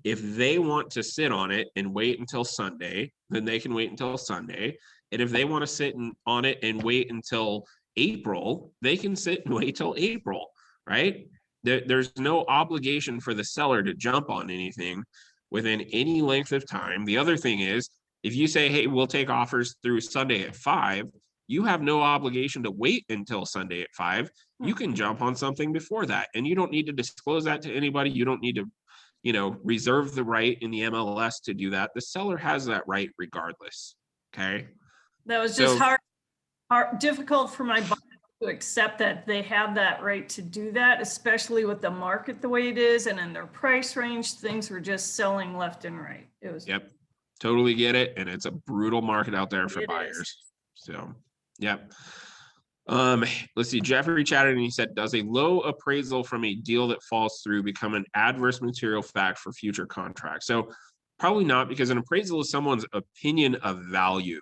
if they want to sit on it and wait until Sunday, then they can wait until Sunday. And if they want to sit on it and wait until April, they can sit and wait till April, right? There's no obligation for the seller to jump on anything within any length of time. The other thing is, if you say, hey, we'll take offers through Sunday at 5, you have no obligation to wait until Sunday at 5. You can jump on something before that, and you don't need to disclose that to anybody. You don't need to, you know, reserve the right in the MLS to do that. The seller has that right regardless. Okay. That was just difficult for my buyers to accept that they have that right to do that, especially with the market the way it is and in their price range. Things were just selling left and right. It was. Yep. Totally get it. And it's a brutal market out there for buyers. So, yep. Let's see. Jeffrey chatted and he said, does a low appraisal from a deal that falls through become an adverse material fact for future contracts? So probably not, because an appraisal is someone's opinion of value,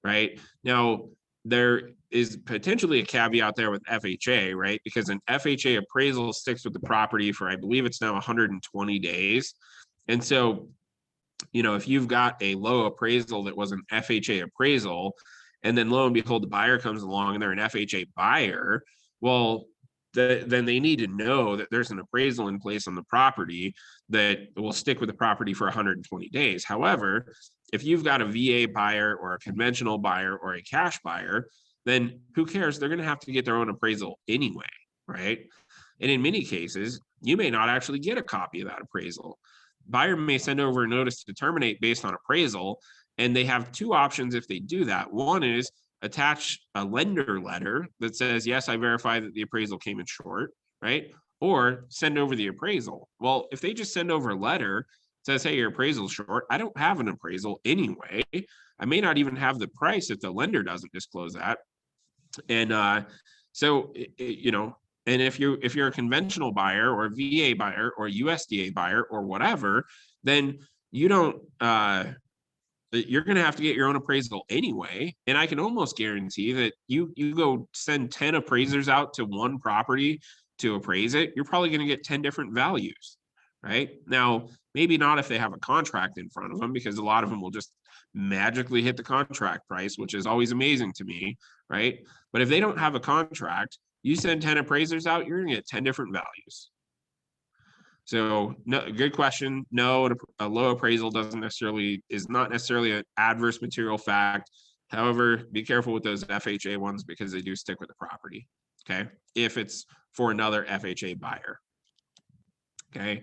right? Now, there is potentially a caveat there with FHA, right? Because an FHA appraisal sticks with the property for, I believe it's now 120 days. And so, you know, if you've got a low appraisal that was an FHA appraisal, and then lo and behold, the buyer comes along and they're an FHA buyer, well, then they need to know that there's an appraisal in place on the property that will stick with the property for 120 days. However, if you've got a VA buyer or a conventional buyer or a cash buyer, then who cares? They're going to have to get their own appraisal anyway, right? And in many cases, you may not actually get a copy of that appraisal. Buyer may send over a notice to terminate based on appraisal, and they have two options if they do that. One is attach a lender letter that says, yes, I verify that the appraisal came in short, right? Or send over the appraisal. Well, if they just send over a letter that says, hey, your appraisal's short, I don't have an appraisal anyway. I may not even have the price if the lender doesn't disclose that. And so, you know, and if you're a conventional buyer or a VA buyer or a USDA buyer or whatever, then you don't, you're going to have to get your own appraisal anyway. And I can almost guarantee that you go send 10 appraisers out to one property to appraise it, you're probably going to get 10 different values, right? Now, maybe not if they have a contract in front of them, because a lot of them will just magically hit the contract price, which is always amazing to me, right? But if they don't have a contract, you send 10 appraisers out, you're going to get 10 different values. So no, good question. No, a low appraisal is not necessarily an adverse material fact. However, be careful with those FHA ones because they do stick with the property. Okay. If it's for another FHA buyer. Okay.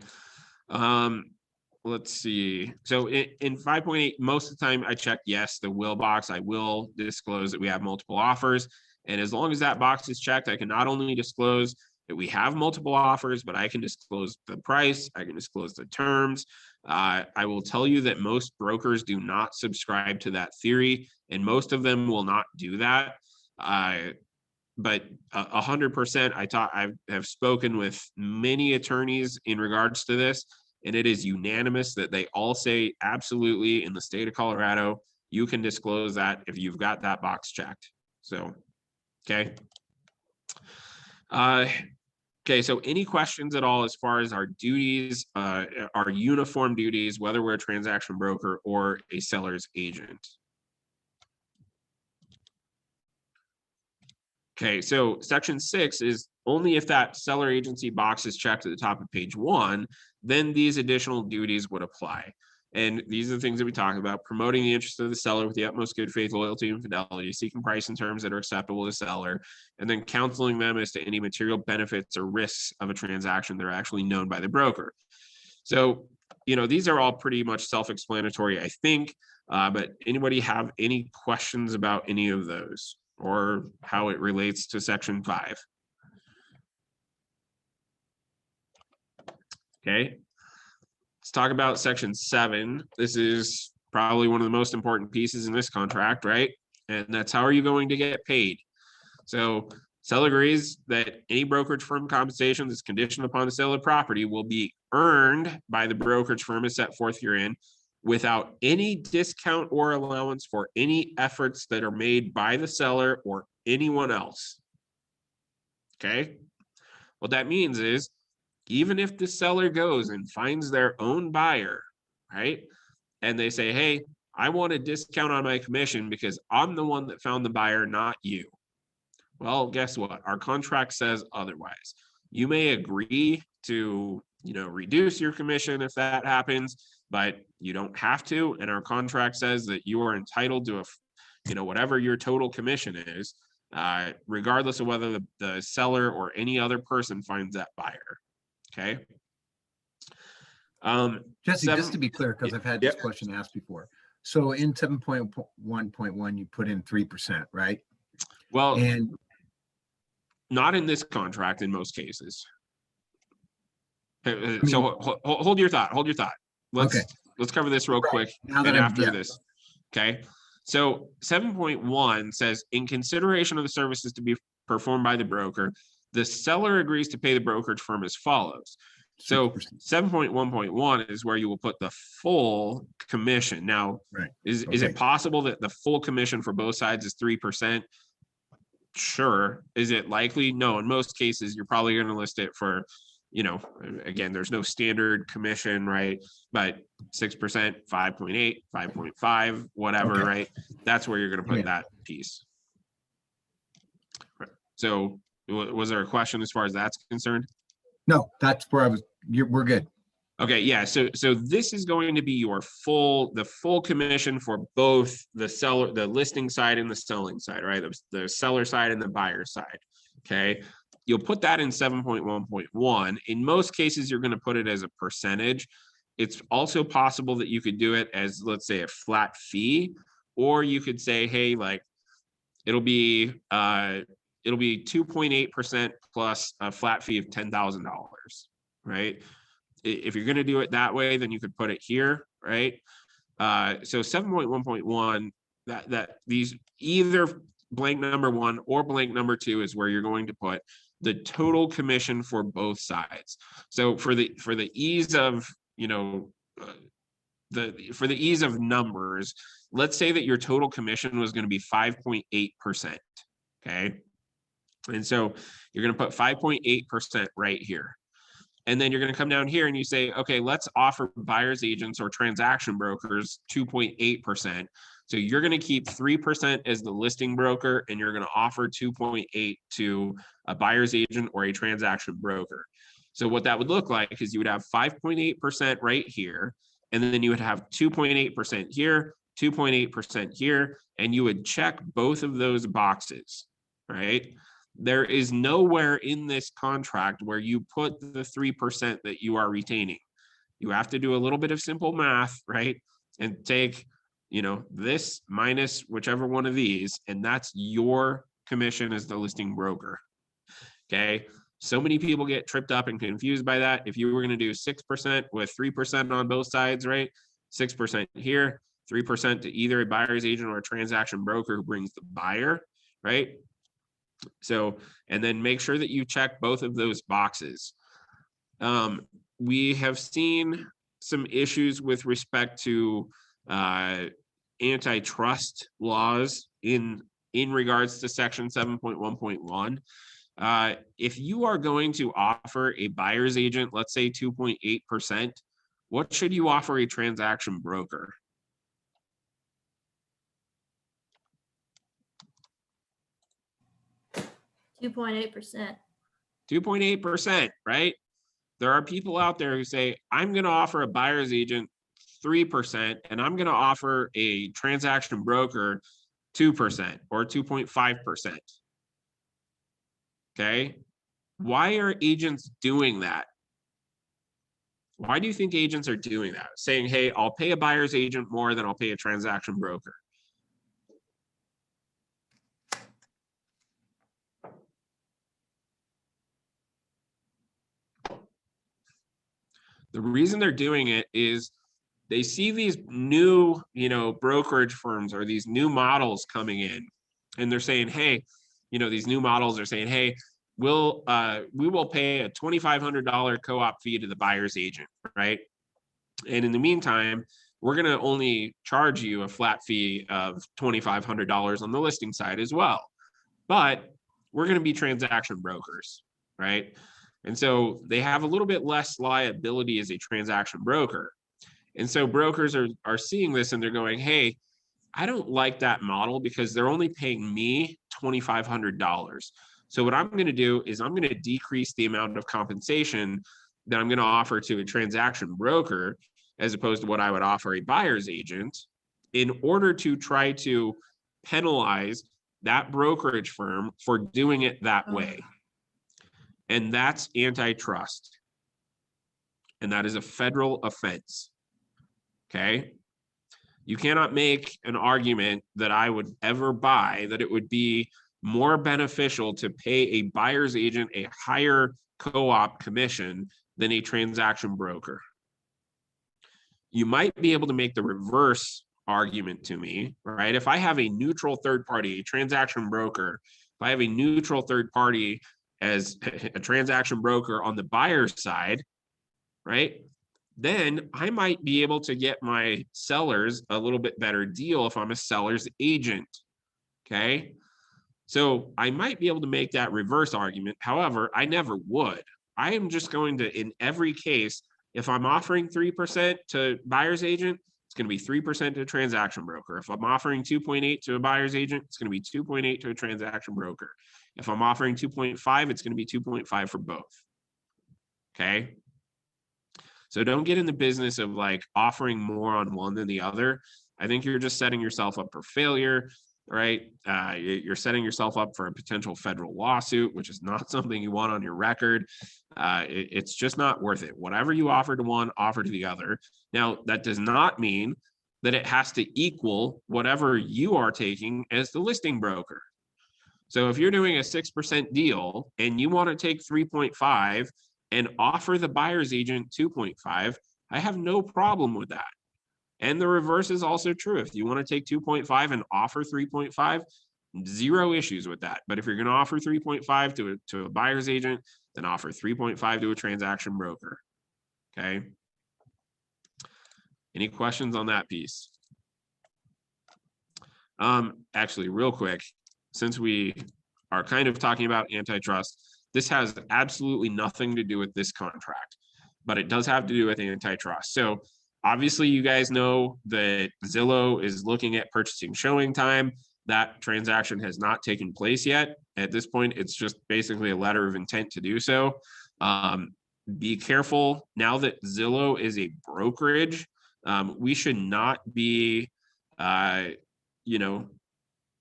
Let's see. So in 5.8, most of the time I check yes, the will box. I will disclose that we have multiple offers. And as long as that box is checked, I can not only disclose that we have multiple offers, but I can disclose the price, I can disclose the terms. I will tell you that most brokers do not subscribe to that theory, and most of them will not do that. But 100%, I have spoken with many attorneys in regards to this, and it is unanimous that they all say absolutely in the state of Colorado, you can disclose that if you've got that box checked. So, okay. Okay, so any questions at all as far as our duties, our uniform duties, whether we're a transaction broker or a seller's agent? Okay, so section 6 is only if that seller agency box is checked at the top of page 1, then these additional duties would apply. And these are the things that we talk about: promoting the interest of the seller with the utmost good faith, loyalty, and fidelity, seeking price and terms that are acceptable to the seller, and then counseling them as to any material benefits or risks of a transaction that are actually known by the broker. So, these are all pretty much self-explanatory, I think, but anybody have any questions about any of those or how it relates to section 5? Okay. Let's talk about section 7. This is probably one of the most important pieces in this contract, right? And that's how are you going to get paid? So seller agrees that any brokerage firm compensation that's conditioned upon the sale of property will be earned by the brokerage firm as set forth herein without any discount or allowance for any efforts that are made by the seller or anyone else. Okay. What that means is, even if the seller goes and finds their own buyer, right? And they say, hey, I want a discount on my commission because I'm the one that found the buyer, not you. Well, guess what? Our contract says otherwise. You may agree to, reduce your commission if that happens, but you don't have to. And our contract says that you are entitled to whatever your total commission is, regardless of whether the seller or any other person finds that buyer. Okay. Jesse, just to be clear, because I've had this question asked before. So in 7.1.1, you put in 3%, right? Well, and not in this contract in most cases. So hold your thought. Let's cover this real quick. Now that this. Okay. So 7.1 says, in consideration of the services to be performed by the broker, the seller agrees to pay the brokerage firm as follows. So 7.1.1 is where you will put the full commission. Now, is it possible that the full commission for both sides is 3%? Sure. Is it likely? No. In most cases, you're probably going to list it for, again, there's no standard commission, right? But 6%, 5.8, 5.5, whatever, right? That's where you're going to put that piece. Right. So was there a question as far as that's concerned? No, that's where I was. We're good. Okay, yeah. So this is going to be your the full commission for both the listing side and the selling side, right? The seller side and the buyer side. Okay. You'll put that in 7.1.1. In most cases, you're going to put it as a percentage. It's also possible that you could do it as, let's say, a flat fee, or you could say, hey, like it'll be 2.8% plus a flat fee of $10,000, right? If you're going to do it that way, then you could put it here, right? So 7.1.1, that these either blank number 1 or blank number 2 is where you're going to put the total commission for both sides. So for the ease of for the ease of numbers, let's say that your total commission was going to be 5.8%. Okay. And so you're going to put 5.8% right here. And then you're going to come down here and you say, okay, let's offer buyer's agents or transaction brokers 2.8%. So you're going to keep 3% as the listing broker, and you're going to offer 2.8 to a buyer's agent or a transaction broker. So what that would look like is you would have 5.8% right here, and then you would have 2.8% here, 2.8% here, and you would check both of those boxes, right? There is nowhere in this contract where you put the 3% that you are retaining. You have to do a little bit of simple math, right? And take, you know, this minus whichever one of these, and that's your commission as the listing broker. Okay. So many people get tripped up and confused by that. If you were going to do 6% with 3% on both sides, right? 6% here, 3% to either a buyer's agent or a transaction broker who brings the buyer, right? So, and then make sure that you check both of those boxes. We have seen some issues with respect to antitrust laws in regards to section 7.1.1. If you are going to offer a buyer's agent, let's say 2.8%, what should you offer a transaction broker? 2.8%. 2.8%, right? There are people out there who say, I'm going to offer a buyer's agent 3%, and I'm going to offer a transaction broker 2% or 2.5%. Okay. Why are agents doing that? Why do you think agents are doing that? Saying, hey, I'll pay a buyer's agent more than I'll pay a transaction broker. The reason they're doing it is they see these new, brokerage firms or these new models coming in, and they're saying, hey, these new models are saying, hey, we will pay a $2,500 co-op fee to the buyer's agent, right? And in the meantime, we're going to only charge you a flat fee of $2,500 on the listing side as well. But we're going to be transaction brokers, right? And so they have a little bit less liability as a transaction broker. And so brokers are seeing this and they're going, hey, I don't like that model because they're only paying me $2,500. So what I'm going to do is I'm going to decrease the amount of compensation that I'm going to offer to a transaction broker as opposed to what I would offer a buyer's agent in order to try to penalize that brokerage firm for doing it that way. And that's antitrust. And that is a federal offense. Okay. You cannot make an argument that I would ever buy that it would be more beneficial to pay a buyer's agent a higher co-op commission than a transaction broker. You might be able to make the reverse argument to me, right? If I have a neutral third party, a transaction broker, if I have a neutral third party as a transaction broker on the buyer's side, right? Then I might be able to get my sellers a little bit better deal if I'm a seller's agent, okay? So I might be able to make that reverse argument. However, I never would. I am just going to, in every case, if I'm offering 3% to buyer's agent, it's going to be 3% to a transaction broker. If I'm offering 2.8 to a buyer's agent, it's going to be 2.8 to a transaction broker. If I'm offering 2.5, it's going to be 2.5 for both. Okay. So don't get in the business of like offering more on one than the other. I think you're just setting yourself up for failure, right? You're setting yourself up for a potential federal lawsuit, which is not something you want on your record. It's just not worth it. Whatever you offer to one, offer to the other. Now, that does not mean that it has to equal whatever you are taking as the listing broker. So if you're doing a 6% deal and you want to take 3.5 and offer the buyer's agent 2.5, I have no problem with that. And the reverse is also true. If you want to take 2.5 and offer 3.5, zero issues with that. But if you're going to offer 3.5 to a buyer's agent, then offer 3.5 to a transaction broker. Okay. Any questions on that piece? Actually, real quick, since we are kind of talking about antitrust, this has absolutely nothing to do with this contract, but it does have to do with antitrust. So obviously you guys know that Zillow is looking at purchasing showing time. That transaction has not taken place yet. At this point, it's just basically a letter of intent to do so. Be careful now that Zillow is a brokerage. We should not be,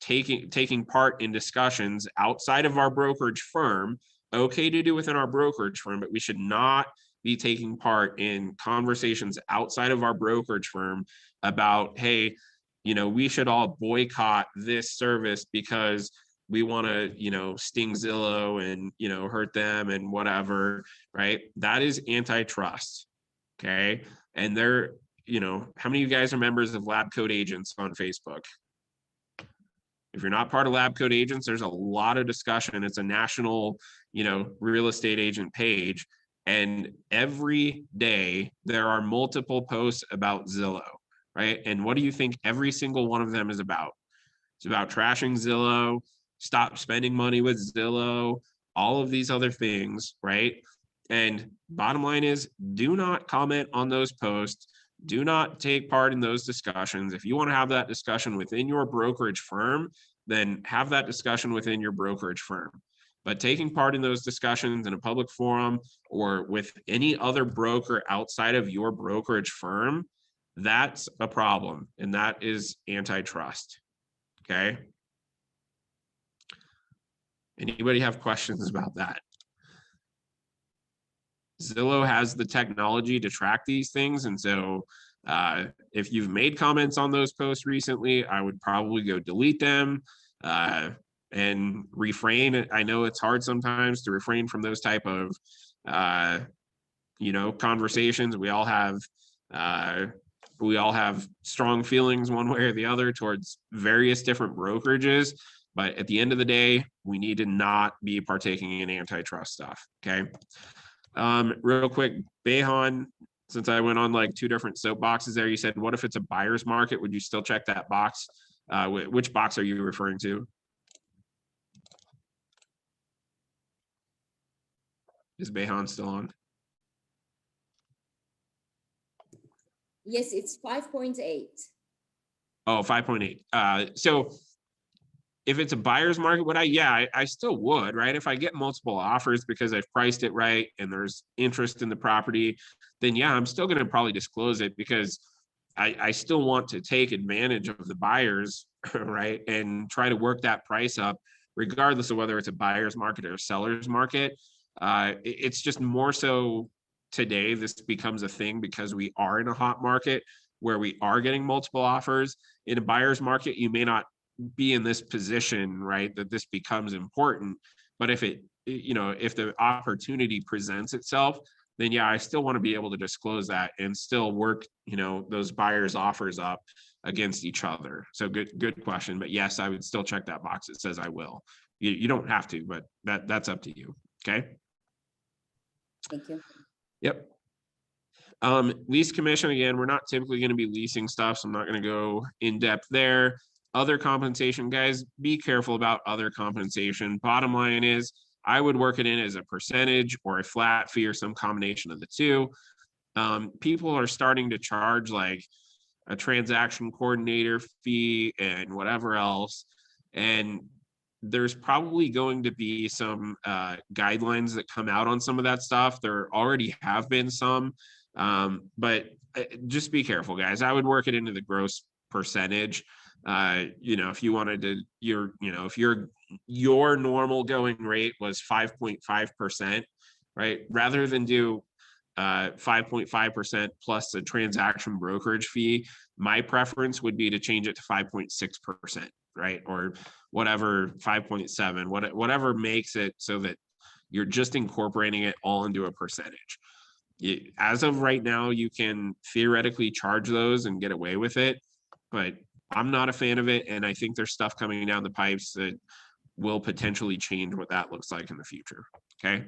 taking part in discussions outside of our brokerage firm. Okay to do within our brokerage firm, but we should not be taking part in conversations outside of our brokerage firm about, hey, we should all boycott this service because we want to, sting Zillow and, hurt them and whatever, right? That is antitrust. Okay. And they're, how many of you guys are members of Lab Coat Agents on Facebook? If you're not part of Lab Coat Agents, there's a lot of discussion. It's a national, real estate agent page. And every day there are multiple posts about Zillow, right? And what do you think every single one of them is about? It's about trashing Zillow, stop spending money with Zillow, all of these other things, right? And bottom line is, do not comment on those posts. Do not take part in those discussions. If you want to have that discussion within your brokerage firm, then have that discussion within your brokerage firm. But taking part in those discussions in a public forum or with any other broker outside of your brokerage firm, that's a problem. And that is antitrust. Okay. Anybody have questions about that? Zillow has the technology to track these things. And so if you've made comments on those posts recently, I would probably go delete them and refrain. I know it's hard sometimes to refrain from those type of, conversations. We all have strong feelings one way or the other towards various different brokerages. But at the end of the day, we need to not be partaking in antitrust stuff. Okay. Real quick, Behan, since I went on like two different soapboxes there, you said, what if it's a buyer's market? Would you still check that box? Which box are you referring to? Is Behan still on? Yes, it's 5.8. Oh, 5.8. So if it's a buyer's market, I still would, right? If I get multiple offers because I've priced it right and there's interest in the property, then yeah, I'm still going to probably disclose it because I still want to take advantage of the buyers, right? And try to work that price up, regardless of whether it's a buyer's market or a seller's market. It's just more so today, this becomes a thing because we are in a hot market where we are getting multiple offers. In a buyer's market, you may not be in this position, right, that this becomes important. But if if the opportunity presents itself, then yeah, I still want to be able to disclose that and still work, those buyers' offers up against each other. So good question. But yes, I would still check that box. It says I will. You don't have to, but that's up to you. Okay. Thank you. Yep. Lease commission, again, we're not typically going to be leasing stuff, so I'm not going to go in depth there. Other compensation, guys, be careful about other compensation. Bottom line is, I would work it in as a percentage or a flat fee or some combination of the two. People are starting to charge like a transaction coordinator fee and whatever else. And there's probably going to be some guidelines that come out on some of that stuff. There already have been some, but just be careful, guys. I would work it into the gross percentage. If you wanted to, if your normal going rate was 5.5%, right? Rather than do 5.5% plus the transaction brokerage fee, my preference would be to change it to 5.6%, right? Or whatever, 5.7, whatever makes it so that you're just incorporating it all into a percentage. As of right now, you can theoretically charge those and get away with it, but I'm not a fan of it. And I think there's stuff coming down the pipes that will potentially change what that looks like in the future. Okay.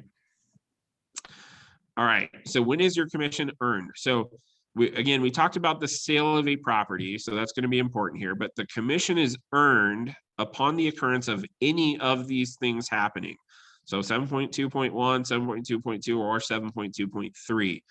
All right. So when is your commission earned? So we talked about the sale of a property, so that's going to be important here, but the commission is earned upon the occurrence of any of these things happening. So 7.2.1, 7.2.2, or 7.2.3.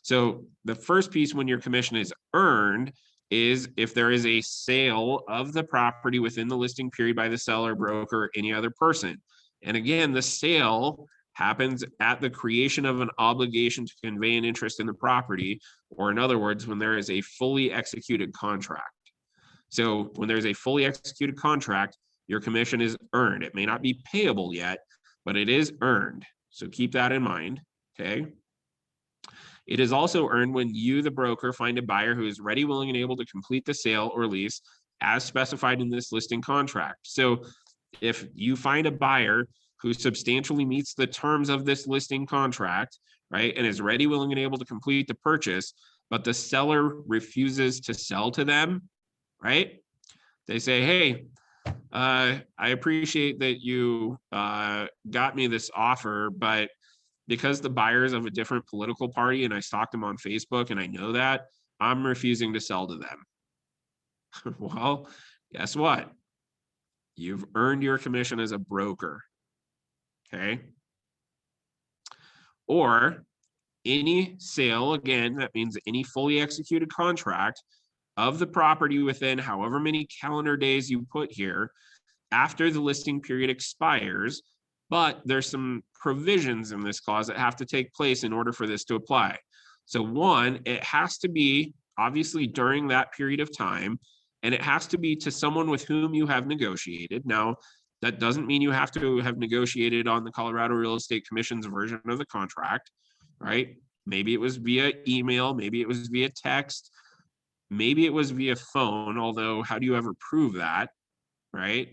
So the first piece when your commission is earned is if there is a sale of the property within the listing period by the seller, broker, or any other person. And again, the sale happens at the creation of an obligation to convey an interest in the property, or in other words, when there is a fully executed contract. So when there's a fully executed contract, your commission is earned. It may not be payable yet, but it is earned. So keep that in mind, okay? It is also earned when you, the broker, find a buyer who is ready, willing, and able to complete the sale or lease as specified in this listing contract. So if you find a buyer who substantially meets the terms of this listing contract, right, and is ready, willing, and able to complete the purchase, but the seller refuses to sell to them, right? They say, hey, I appreciate that you got me this offer, but because the buyer's of a different political party and I stalked them on Facebook and I know that, I'm refusing to sell to them. Well, guess what? You've earned your commission as a broker, okay? Or any sale, again, that means any fully executed contract of the property within however many calendar days you put here after the listing period expires, but there's some provisions in this clause that have to take place in order for this to apply. So one, it has to be obviously during that period of time, and it has to be to someone with whom you have negotiated. Now, that doesn't mean you have to have negotiated on the Colorado Real Estate Commission's version of the contract, right? Maybe it was via email, maybe it was via text, maybe it was via phone, although how do you ever prove that, right?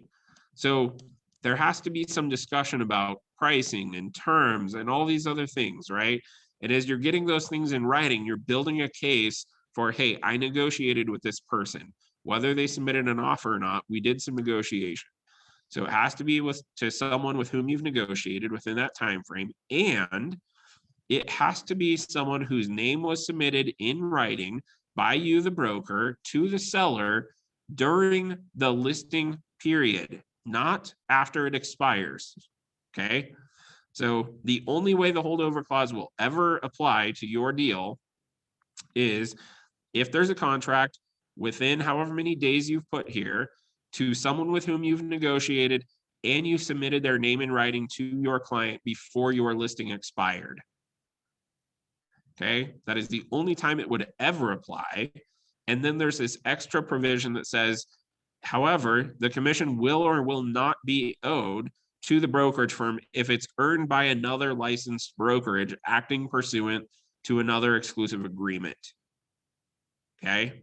So there has to be some discussion about pricing and terms and all these other things, right? And as you're getting those things in writing, you're building a case for, hey, I negotiated with this person. Whether they submitted an offer or not, we did some negotiation. So it has to be to someone with whom you've negotiated within that time frame, and it has to be someone whose name was submitted in writing by you, the broker, to the seller during the listing period, not after it expires, okay? So the only way the holdover clause will ever apply to your deal is if there's a contract within however many days you've put here to someone with whom you've negotiated and you submitted their name in writing to your client before your listing expired. Okay, that is the only time it would ever apply. And then there's this extra provision that says, however, the commission will or will not be owed to the brokerage firm if it's earned by another licensed brokerage acting pursuant to another exclusive agreement. Okay.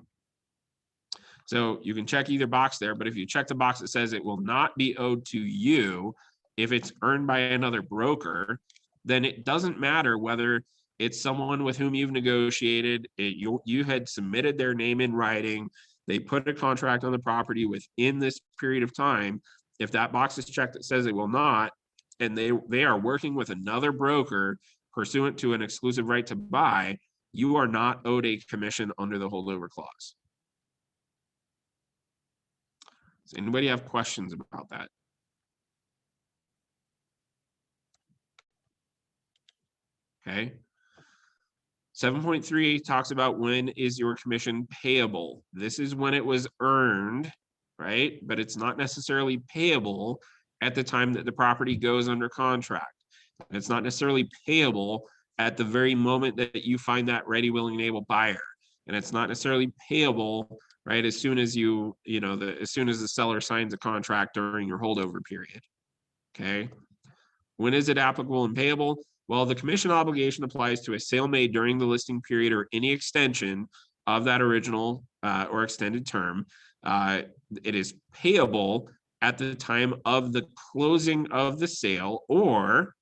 So you can check either box there, but if you check the box that says it will not be owed to you if it's earned by another broker, then it doesn't matter whether it's someone with whom you've negotiated, you had submitted their name in writing, they put a contract on the property within this period of time. If that box is checked that says it will not, and they are working with another broker pursuant to an exclusive right to buy, you are not owed a commission under the holdover clause. Does anybody have questions about that? Okay. 7.3 talks about when is your commission payable. This is when it was earned, right? But it's not necessarily payable at the time that the property goes under contract. It's not necessarily payable at the very moment that you find that ready, willing, and able buyer. And it's not necessarily payable, right, as soon as as soon as the seller signs a contract during your holdover period. Okay. When is it applicable and payable? Well, the commission obligation applies to a sale made during the listing period or any extension of that original or extended term. It is payable at the time of the closing of the sale, or,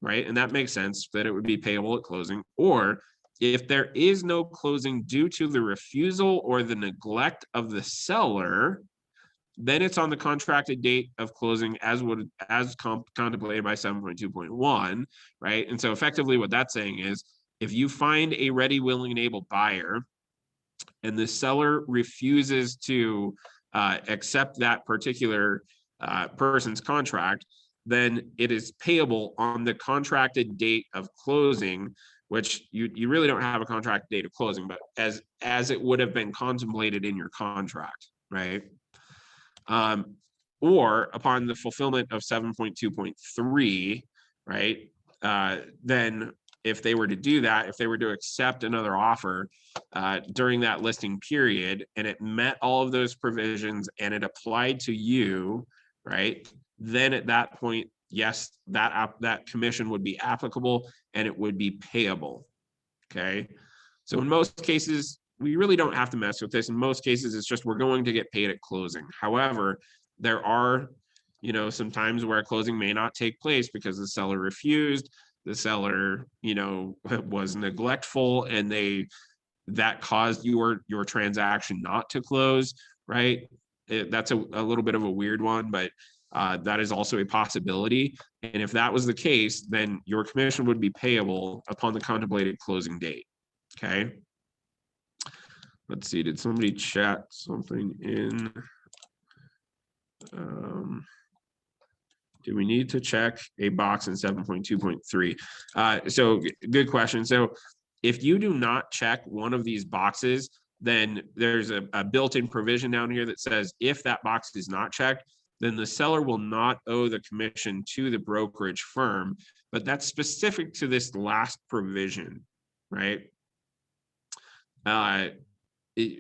right, and that makes sense that it would be payable at closing, or if there is no closing due to the refusal or the neglect of the seller, then it's on the contracted date of closing as contemplated by 7.2.1, right? And so effectively what that's saying is if you find a ready, willing, and able buyer and the seller refuses to accept that particular person's contract, then it is payable on the contracted date of closing, which you really don't have a contract date of closing, but as it would have been contemplated in your contract, right? Or upon the fulfillment of 7.2.3, right? Then if they were to do that, if they were to accept another offer during that listing period, and it met all of those provisions and it applied to you, right? Then at that point, yes, that commission would be applicable and it would be payable. Okay. So in most cases, we really don't have to mess with this. In most cases, it's just we're going to get paid at closing. However, there are, some times where closing may not take place because the seller refused, the seller, was neglectful, and that caused your transaction not to close, right? That's a little bit of a weird one, but that is also a possibility. And if that was the case, then your commission would be payable upon the contemplated closing date. Okay. Let's see, did somebody chat something in? Do we need to check a box in 7.2.3? So good question. So if you do not check one of these boxes, then there's a built-in provision down here that says if that box is not checked, then the seller will not owe the commission to the brokerage firm, but that's specific to this last provision, right?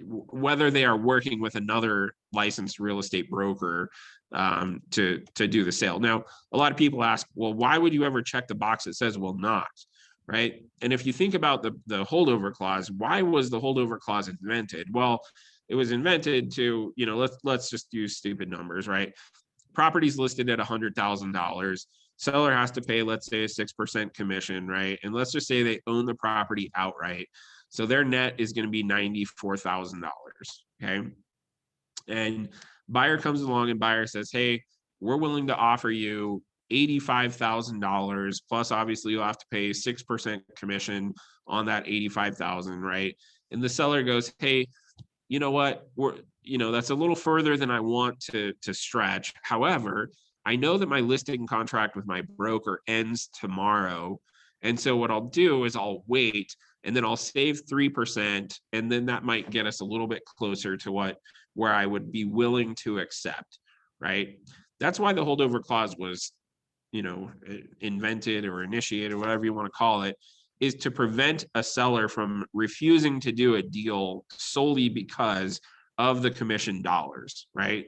Whether they are working with another licensed real estate broker to do the sale. Now, a lot of people ask, well, why would you ever check the box that says will not, right? And if you think about the holdover clause, why was the holdover clause invented? Well, it was invented to, let's just use stupid numbers, right? Property's listed at $100,000. Seller has to pay, let's say, a 6% commission, right? And let's just say they own the property outright. So their net is going to be $94,000, okay? And buyer comes along and buyer says, hey, we're willing to offer you $85,000 plus obviously you'll have to pay 6% commission on that $85,000, right? And the seller goes, hey, you know what, that's a little further than I want to stretch. However, I know that my listing contract with my broker ends tomorrow. And so what I'll do is I'll wait and then I'll save 3%. And then that might get us a little bit closer to where I would be willing to accept, right? That's why the holdover clause was, invented or initiated, whatever you want to call it, is to prevent a seller from refusing to do a deal solely because of the commission dollars, right?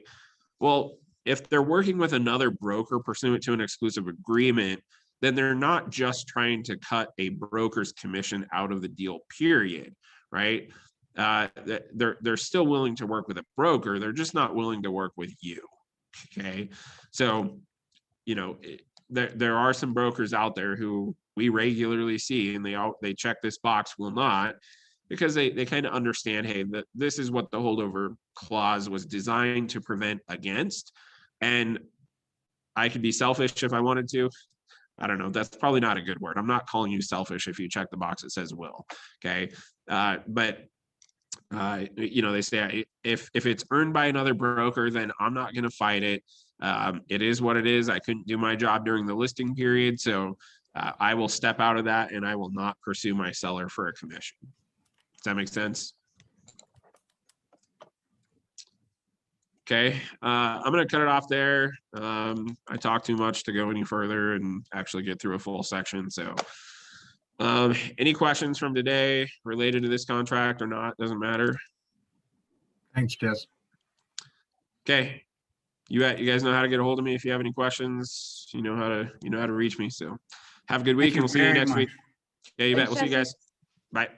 Well, if they're working with another broker pursuant to an exclusive agreement, then they're not just trying to cut a broker's commission out of the deal, period, right? They're still willing to work with a broker. They're just not willing to work with you, okay? So, there are some brokers out there who we regularly see, and they check this box will not, because they kind of understand, hey, that this is what the holdover clause was designed to prevent against. And I could be selfish if I wanted to. I don't know. That's probably not a good word. I'm not calling you selfish if you check the box that says will. Okay. But they say if it's earned by another broker, then I'm not going to fight it. It is what it is. I couldn't do my job during the listing period. So I will step out of that and I will not pursue my seller for a commission. Does that make sense? Okay, I'm going to cut it off there. I talked too much to go any further and actually get through a full section. So any questions from today related to this contract or not, doesn't matter. Thanks, Jess. Okay, you guys know how to get a hold of me if you have any questions. You know how to reach me. So have a good week and we'll see you next week. Yeah, you bet. We'll see you guys. Bye.